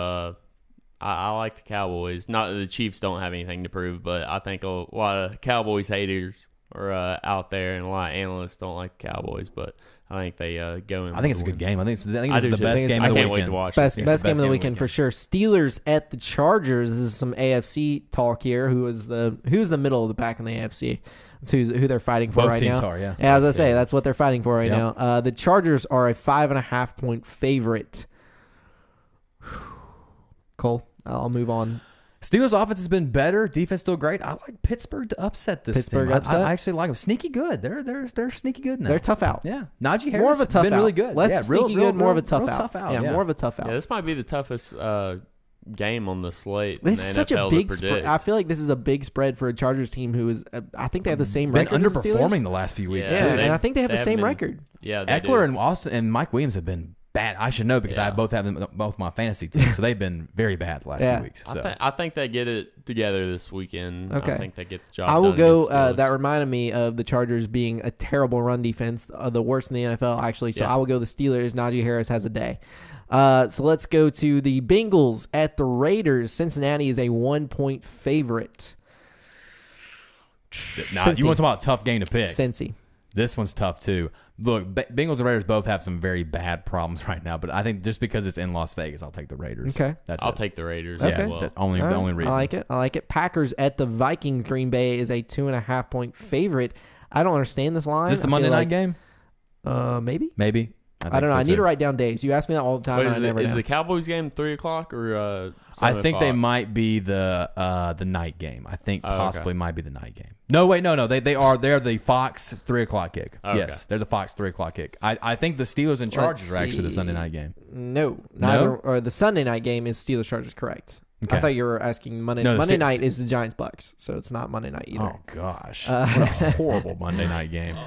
I like the Cowboys. Not that the Chiefs don't have anything to prove, but I think a lot of Cowboys haters are out there, and a lot of analysts don't like the Cowboys. But I think they go in. I think it's a with good the win. game. I think this I is do the too. best game I of the can't wait weekend. to watch. Best It's best the game of the weekend for sure. Steelers at the Chargers. This is some AFC talk here. Who's the middle of the pack in the AFC? That's who they're fighting for Both right teams now. are, yeah. As I say, that's what they're fighting for right Yep. now. The Chargers are a 5.5 point favorite. Cole, I'll move on. Steelers' offense has been better. Defense still great. I like Pittsburgh to upset this Pittsburgh team. upset? I actually like them. Sneaky good. They're sneaky good now. They're tough out. Yeah. Najee Harris More of a tough been out. really good. Less yeah, sneaky good, more of a tough real out. tough out. Yeah, more of a tough out. Yeah, this might be the toughest game on the slate. This in is the such a NFL big to spread. predict. I feel like this is a big spread for a Chargers team who is. I think they have the same Been record. as the Steelers. underperforming the last few weeks. Yeah, too. Yeah, they- and I think they have the they same haven't been- record. Yeah, they Eckler do. and Austin and Mike Williams have been bad. I should know because I Yeah. both have them both my fantasy teams, so they've been very bad the last Yeah. few weeks. So. I think they get it together this weekend. Okay. I think they get the job I will done go. against Steelers. That reminded me of the Chargers being a terrible run defense, the worst in the NFL, actually. So Yeah. I will go the Steelers. Najee Harris has a day. So let's go to the Bengals at the Raiders. Cincinnati is a 1-point favorite. Now, Cincy. you want to talk about a tough game to pick? Cincy. This one's tough too. Look, Bengals and Raiders both have some very bad problems right now, but I think just because it's in Las Vegas, I'll take the Raiders. Okay. That's I'll it. take the Raiders. Yeah, as well. the only All right. reason. I like it. I like it. Packers at the Vikings. Green Bay is a 2.5-point favorite. I don't understand this line. Is this the I Monday feel night like- game? Maybe. Maybe. I don't know. I need to write down days. You ask me that all the time. Wait, and I never is know. the Cowboys game 3:00 or? I 7 think they o'clock? might be the night game. I think Oh, okay. possibly might be the night game. No, wait, no. They're the Fox 3:00 kick. Okay. Yes, they're the Fox 3:00 kick. I think the Steelers and Chargers are actually the Sunday night game. No, neither. Or the Sunday night game is Steelers Chargers. Correct. Okay. I thought you were asking Monday. No, the Monday Ste- night is the Giants Bucks, so it's not Monday night either. Oh gosh, what a horrible Monday night game.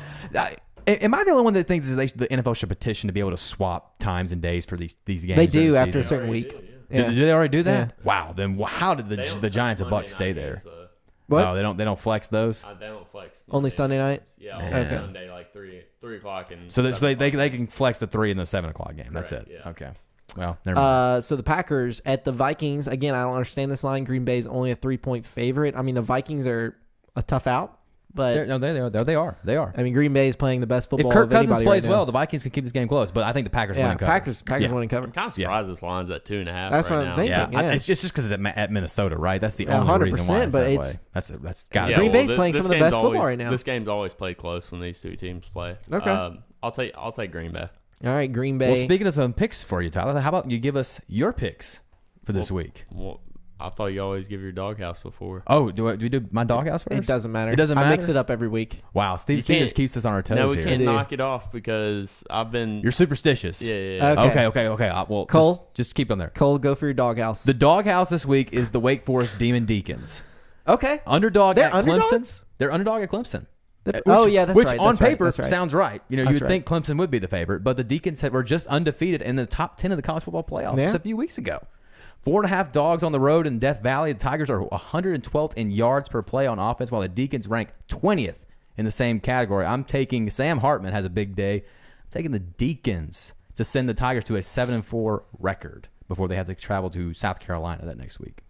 Am I the only one that thinks the NFL should petition to be able to swap times and days for these games? They do during the after a season? certain week. did, Yeah. Did they already do that? Yeah. Wow. Then how did They don't the Giants flex and Bucks stay Monday there? night games, What? Oh, they don't flex those. They don't flex. Only Sunday night? Yeah, Man. only Okay. Sunday like 3 o'clock and. So they 7 o'clock. can flex the 3 and the 7 o'clock game. That's Correct, it. yeah. Okay. Well, never mind. So the Packers at the Vikings. Again, I don't understand this line. Green Bay is only a 3-point favorite. I mean, the Vikings are a tough out, but No, they are. They are. I mean, Green Bay is playing the best football. If Kirk of Cousins anybody plays right well, now. the Vikings can keep this game close. But I think the Packers win yeah, and cover. Packers Yeah. win and cover. I'm kind of surprised this line's at 2.5. That's right what I'm now. thinking. Yeah, Yeah. it's just because it's at Minnesota, right? That's the Yeah, only reason why 100%, it's but that it's- way. That's got to Yeah, be. Green Bay's well, playing this some of the game's best football always- right now. This game's always played close when these two teams play. Okay. I'll take Green Bay. All right, Green Bay. Well, speaking of some picks for you, Tyler, how about you give us your picks for this week? Well, I thought you always give your doghouse before. Oh, do we do my doghouse first? it doesn't matter. It doesn't I matter. mix it up every week. Wow, Steve You can't- just keeps us on our toes No, we here. can't do. knock it off because I've been. You're superstitious. Yeah. Okay. Okay. Well, Cole? just keep on there. Cole, go for your doghouse. The doghouse this week is the Wake Forest Demon Deacons. Okay. Underdog They're at underdogs? Clemson. They're underdog at Clemson. Oh, yeah, that's which right. on That's right. paper That's right. sounds right. You know, That's you would think Clemson would be the favorite, but the Deacons were just undefeated in the top 10 of the college football playoffs Yeah. just a few weeks ago. 4.5 dogs on the road in Death Valley. The Tigers are 112th in yards per play on offense, while the Deacons rank 20th in the same category. I'm taking Sam Hartman has a big day. I'm taking the Deacons to send the Tigers to a 7-4 record before they have to travel to South Carolina that next week.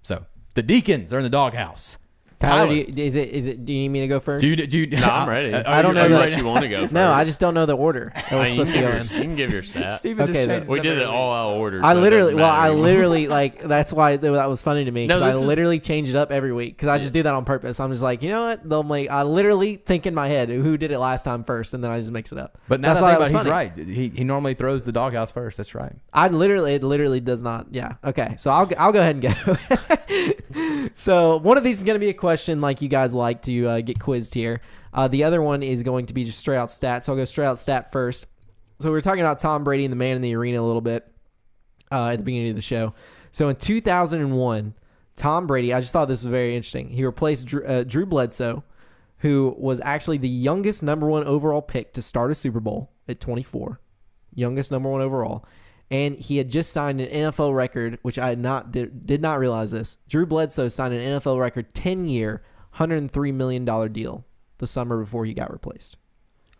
So the Deacons are in the doghouse. Tyler, do you need me to go first? Do you? No, I'm ready. I don't know unless that- you want to go. No, first. I just don't know the order that we're I mean, you, supposed to go can in. give your, you can give your stat. Steven Okay, just then. changed We the did it number. all out of order. I so it literally, doesn't matter anymore. like, that's why that was funny to me. No, Because this I is- literally change it up every week. Because I just do that on purpose. I'm just like, you know what? I'm like, I literally think in my head who did it last time first, and then I just mix it up. But now that's that I why think that about was it, he's funny. right. He normally throws the doghouse first. That's right. It literally does not. Yeah. Okay. So I'll go ahead and go. So one of these is going to be a question like you guys like to get quizzed here. The other one is going to be just straight out stat. So I'll go straight out stat first. So we were talking about Tom Brady and the man in the arena a little bit at the beginning of the show. So in 2001, Tom Brady, I just thought this was very interesting. He replaced Drew Bledsoe, who was actually the youngest number 1 overall pick to start a Super Bowl at 24. Youngest number 1 overall. And he had just signed an NFL record, which I did not realize this. Drew Bledsoe signed an NFL record 10-year, $103 million deal the summer before he got replaced.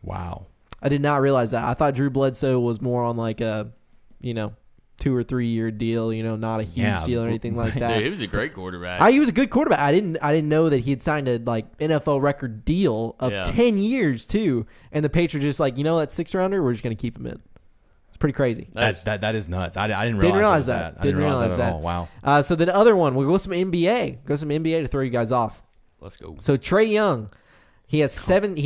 Wow. I did not realize that. I thought Drew Bledsoe was more on like a, 2 or 3 year deal, not a huge deal or anything like that. Dude, he was a great quarterback. He was a good quarterback. I didn't know that he had signed a like NFL record deal of 10 years too. And the Patriots just like, that 6th rounder, we're just gonna keep him in. It's pretty crazy. That is nuts. I didn't Didn't realize that. I Didn't realize at that. all. Wow. So the other one, we'll go some NBA. Go some NBA to throw you guys off. Let's go. So Trae Young, he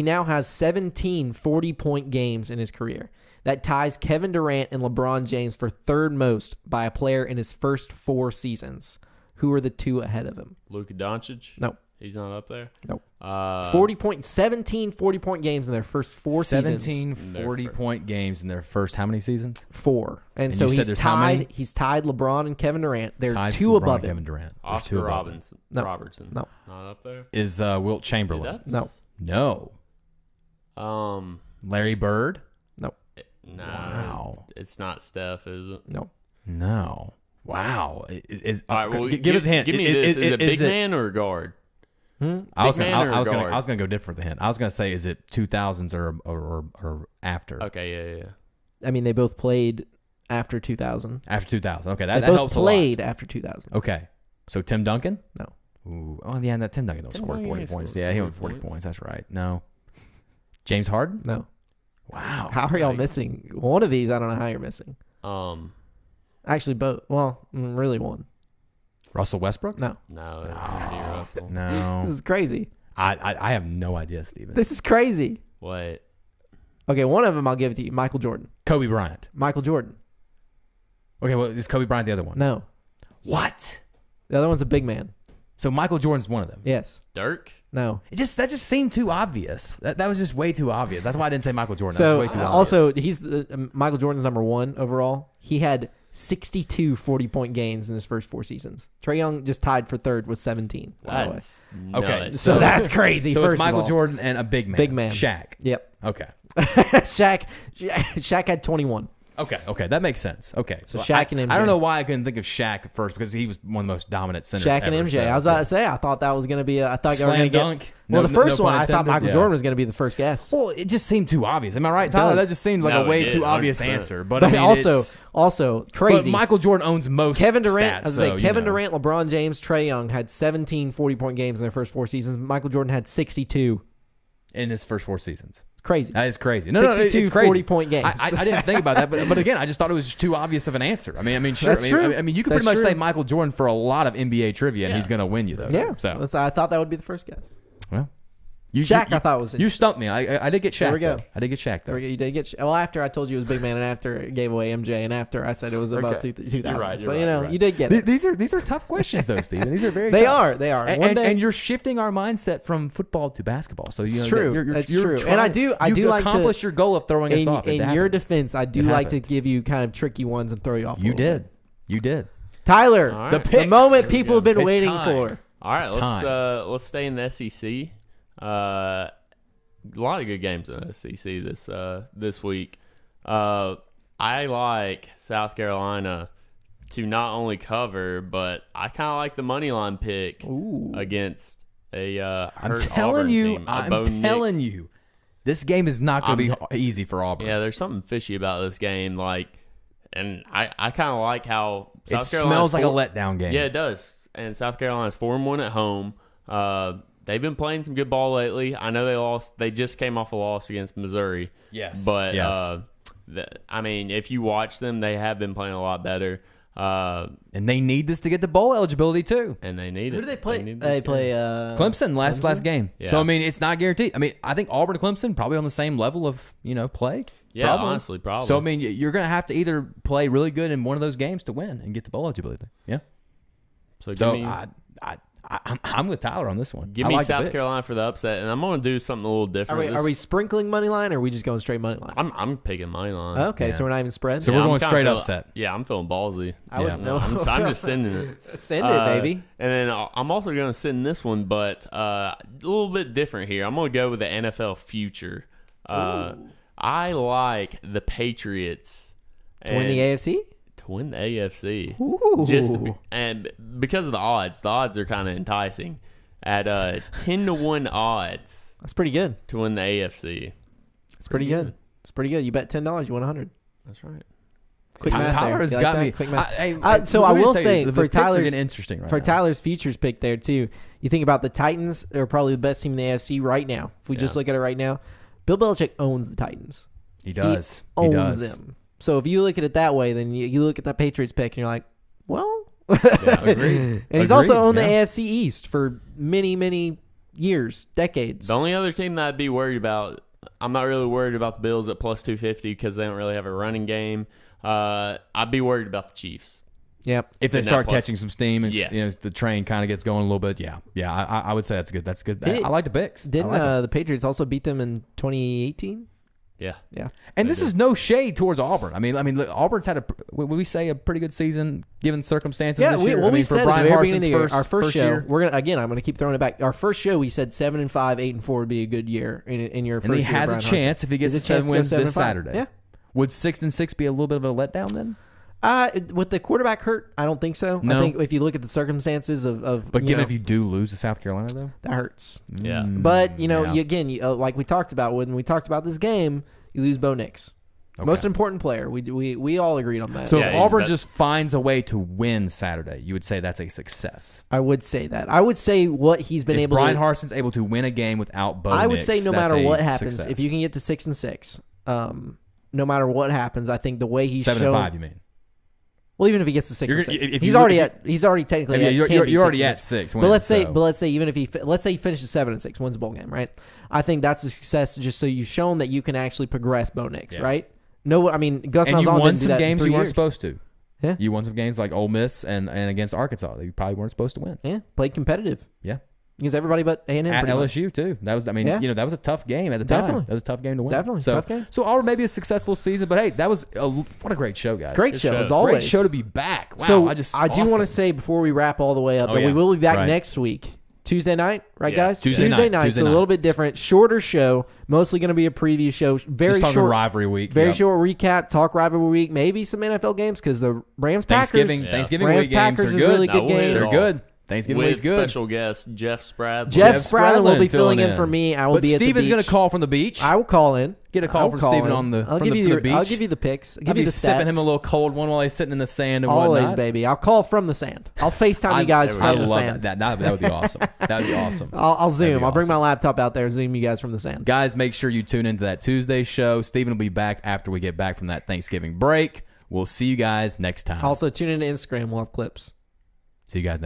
now has 17 40-point games in his career. that ties Kevin Durant and LeBron James for third most by a player in his first 4 seasons. Who are the 2 ahead of him? Luka Doncic? No. He's not up there? Nope. 17 40-point games in their first 4 seasons. 17 40-point games in their first how many seasons? 4. And you so said he's there's how many? tied LeBron and Kevin Durant. They're Ties 2 LeBron above and him. Kevin Durant. There's Oscar 2 above him. Robertson. No. Not up there? Is Wilt Dude, Chamberlain? No. No. Larry Bird? No. Nah. Wow. It's not Steph, is it? No. No. Wow. All right, well, give us a hint. Give me this. Is it big man or guard? I was Big man or going guard? to go different with the hint. I was going to say, is it 2000s or after? Okay, yeah. I mean, they both played after 2000. After 2000. Okay, They that both helps played a lot. after 2000. Okay. So Tim Duncan? No. Ooh. Oh, yeah, that Tim Duncan don't Tim score Duncan 40 ain't points. scored Yeah, he 40 went 40 points. points. That's right. No. James Harden? No. Wow. How are y'all missing? One of these, I don't know how you're missing. Actually, both. Well, really one. Russell Westbrook? No. No, Russell. No. This is crazy. I have no idea, Steven. This is crazy. Wait. Okay, one of them I'll give it to you. Michael Jordan. Kobe Bryant. Michael Jordan. Okay, well, is Kobe Bryant the other one? No. What? The other one's a big man. So Michael Jordan's one of them. Yes. Dirk? No. That just seemed too obvious. That was just way too obvious. That's why I didn't say Michael Jordan. So That was way too also, obvious. he's Michael Jordan's number 1 overall. He had 62 40-point games in his first 4 seasons. Trae Young just tied for third with 17. By the way. That's Okay, nuts. So that's crazy. So first it's of Michael all. Jordan and a big man. Big man. Shaq. Yep. Okay. Shaq had 21. Okay, that makes sense. Okay, So Shaq and MJ. I don't know why I couldn't think of Shaq at first because he was one of the most dominant centers. Shaq and ever, MJ. so- I was about to say, I thought that was going to be I thought they were Slam going to get. dunk. Well, No- the first no one, pun I thought intended. Michael Yeah. Jordan was going to be the first guess. Well, it just seemed too obvious. Am I right, Tyler? does. That just seemed like No, a way it too is, obvious 100%. answer. But But I mean, also but crazy. Michael Jordan owns most Kevin Durant, stats, I was so, saying, Kevin you know. Durant, LeBron James, Trae Young had 17 40-point games in their first 4 seasons. Michael Jordan had 62. in his first 4 seasons. It's crazy. That is crazy. No, 62 it's crazy. 40-point games. I didn't think about that, but again, I just thought it was too obvious of an answer. I mean, sure. That's true. I mean, you could That's pretty much true. say Michael Jordan for a lot of NBA trivia, and Yeah. he's going to win you those. Yeah. So, I thought that would be the first guess. well, Shaq, I thought was it. You stumped me. I did get Shaq. There we go. though. I did get Shaq. There Though. we go. You did get. Well, after I told you it was big man, and after it gave away MJ, and after I said it was above Okay. 2000s. You're right, you're but right, you know, you're right. you did get it. These are tough questions, though, Steven. These are very. They tough. are. And, One day, and you're shifting our mindset from football to basketball. So It's you know, true. You're, That's you're true. And I do you like to- accomplish your goal of throwing us off. It in your happened. defense, I do It like to happened. give you kind of tricky ones and throw you off. a You little bit. did. You did. Tyler. All The right. picks. The moment people have been It's waiting time. for. All right, It's time. let's stay in the SEC. A lot of good games in the SEC this week. I like South Carolina to not only cover, but I kind of like the money line pick against a I'm hurt telling Auburn you. team. A I'm Bo Nix- telling you. This game is not going to be easy for Auburn. Yeah, there's something fishy about this game. And I kind of like how it South Carolina's smells like a 4 letdown game. Yeah, it does. And South Carolina's 4-1 at home. They've been playing some good ball lately. I know they lost. They just came off a loss against Missouri. Yes. But Yes. I mean, if you watch them, they have been playing a lot better. And they need this to get to bowl eligibility too. And they need it. Who do they play? need They this play game. Clemson last game. Yeah. So I mean, it's not guaranteed. I mean, I think Auburn and Clemson probably on the same level of play. Yeah, Probably. honestly, probably. So I mean, you're going to have to either play really good in one of those games to win and get the bowl eligibility. Yeah. so So give me, I'm with Tyler on this one. give I me like the South pick. Carolina for the upset, and I'm going to do something a little different. Are we sprinkling money line, or are we just going straight money line? I'm picking money line. Okay, Yeah. so we're not even spread. So we're I'm going kinda straight feel- upset. Yeah, I'm feeling ballsy. I wouldn't know. I'm just sending it. Send it, baby. And then I'm also going to send this one, but a little bit different here. I'm going to go with the NFL future. I like the Patriots To win the AFC? to win the AFC. Ooh. And because of the odds are kind of enticing. At 10-1 odds That's pretty good. to win the AFC. It's pretty good. It's pretty good. You bet $10, you win 100. That's right. Quick math Tyler there. has You like got that? me. Quick math. Hey, So let I me will just tell you, say the for picks are Tyler's getting interesting right for now. Tyler's futures pick there too. You think about the Titans; they're probably the best team in the AFC right now. If we just look at it right now, Bill Belichick owns the Titans. He does. He owns does. them. So if you look at it that way, then you look at that Patriots pick and you're like, well, Agreed. and he's also owned yeah. the AFC East for many years, decades. The only other team that I'd be worried about I'm not really worried about the Bills at plus 250 because they don't really have a running game. I'd be worried about the Chiefs. Yep. If they And that start plus- catching some steam and Yes. the train kind of gets going a little bit, I would say that's good. That's good. I like the picks. Didn't I like it. the Patriots also beat them in 2018? Yeah. Yeah. And this is no shade towards Auburn. I mean, look, Auburn's had would we say a pretty good season given circumstances Yeah, this year? we I mean, said for at Brian the very beginning Harson's of the year, our first show. year. I'm gonna keep throwing it back. Our first show, we said 7-5, 8-4 would be a good year in your first And he year. has a Brian chance Harsin. if he gets There's to a chance 7 to go wins this 7-5. Saturday. Yeah. Would 6-6 be a little bit of a letdown then? With the quarterback hurt, I don't think so. No. I think if you look at the circumstances of But given know, if you do lose to South Carolina, though, that hurts. Yeah. But yeah. like we talked about when we talked about this game, you lose Bo Nix, Okay. most important player. We all agreed on that. So Yeah, if he's Auburn bet- just finds a way to win Saturday, you would say that's a success. I would say that. I would say what he's been If able Brian to. Harson's able to win a game without Bo I would Nix, say no that's matter a what happens, success. if you can get to 6-6, no matter what happens, I think the way he's 7-5, shown. you mean? Well, even if he gets to 6-6, if he's you- already if he's already technically Yeah, at, you're, can you're, be you're already 6-6. at 6. But let's say, so. even if let's say he finishes 7-6, wins a bowl game, right? I think that's a success. Just so you've shown that you can actually progress Bo Nix, Yeah. right? No, I mean Gus And you Malzahn won didn't do some that in games 3 you weren't years. supposed to. Yeah. You won some games like Ole Miss and against Arkansas that you probably weren't supposed to win. Yeah, played competitive. Yeah. Because everybody but A&M At pretty much. LSU too. That was, Yeah. that was a tough game at the time. Definitely. That was a tough game to win. Definitely, so, tough game. So Auburn maybe a successful season, but hey, that was what a great show, guys. Great Good show show. as always. Great show to be back. Wow, So I do want to say before we wrap all the way up Oh, that yeah. we will be back Right. next week. Tuesday night, right, Yeah. guys? Tuesday night. Tuesday so a night. little bit different. Shorter show. Mostly going to be a preview show. Very just talking short. rivalry week. Very Yep. short recap. Talk rivalry week. Maybe some NFL games because the Rams Thanksgiving Packers. Thanksgiving Rams week games Packers are is good. really good No, game. They're all. good. Thanksgiving With week's good. special guest Jeff Spradlin. Jeff Jeff Spradlin will be filling in in. for me. I will But be at the Steven's beach. going to call from the beach. I will call in. Get a call I will from call Steven in. on the I'll from give the, you from the the beach. I'll give you the picks. I'll I'll give you be the sipping stats. him a little cold one while he's sitting in the sand and Always, whatnot. baby. I'll call from the sand. I'll FaceTime you guys there we from go. the love sand. that would be awesome. That would be awesome. I'll That'd zoom. be I'll bring my awesome. laptop out there and zoom you guys from the sand. Guys, make sure you tune into that Tuesday show. Steven will be back after we get back from that Thanksgiving break. We'll see you guys next time. Also, tune into Instagram. We'll have clips. See you guys next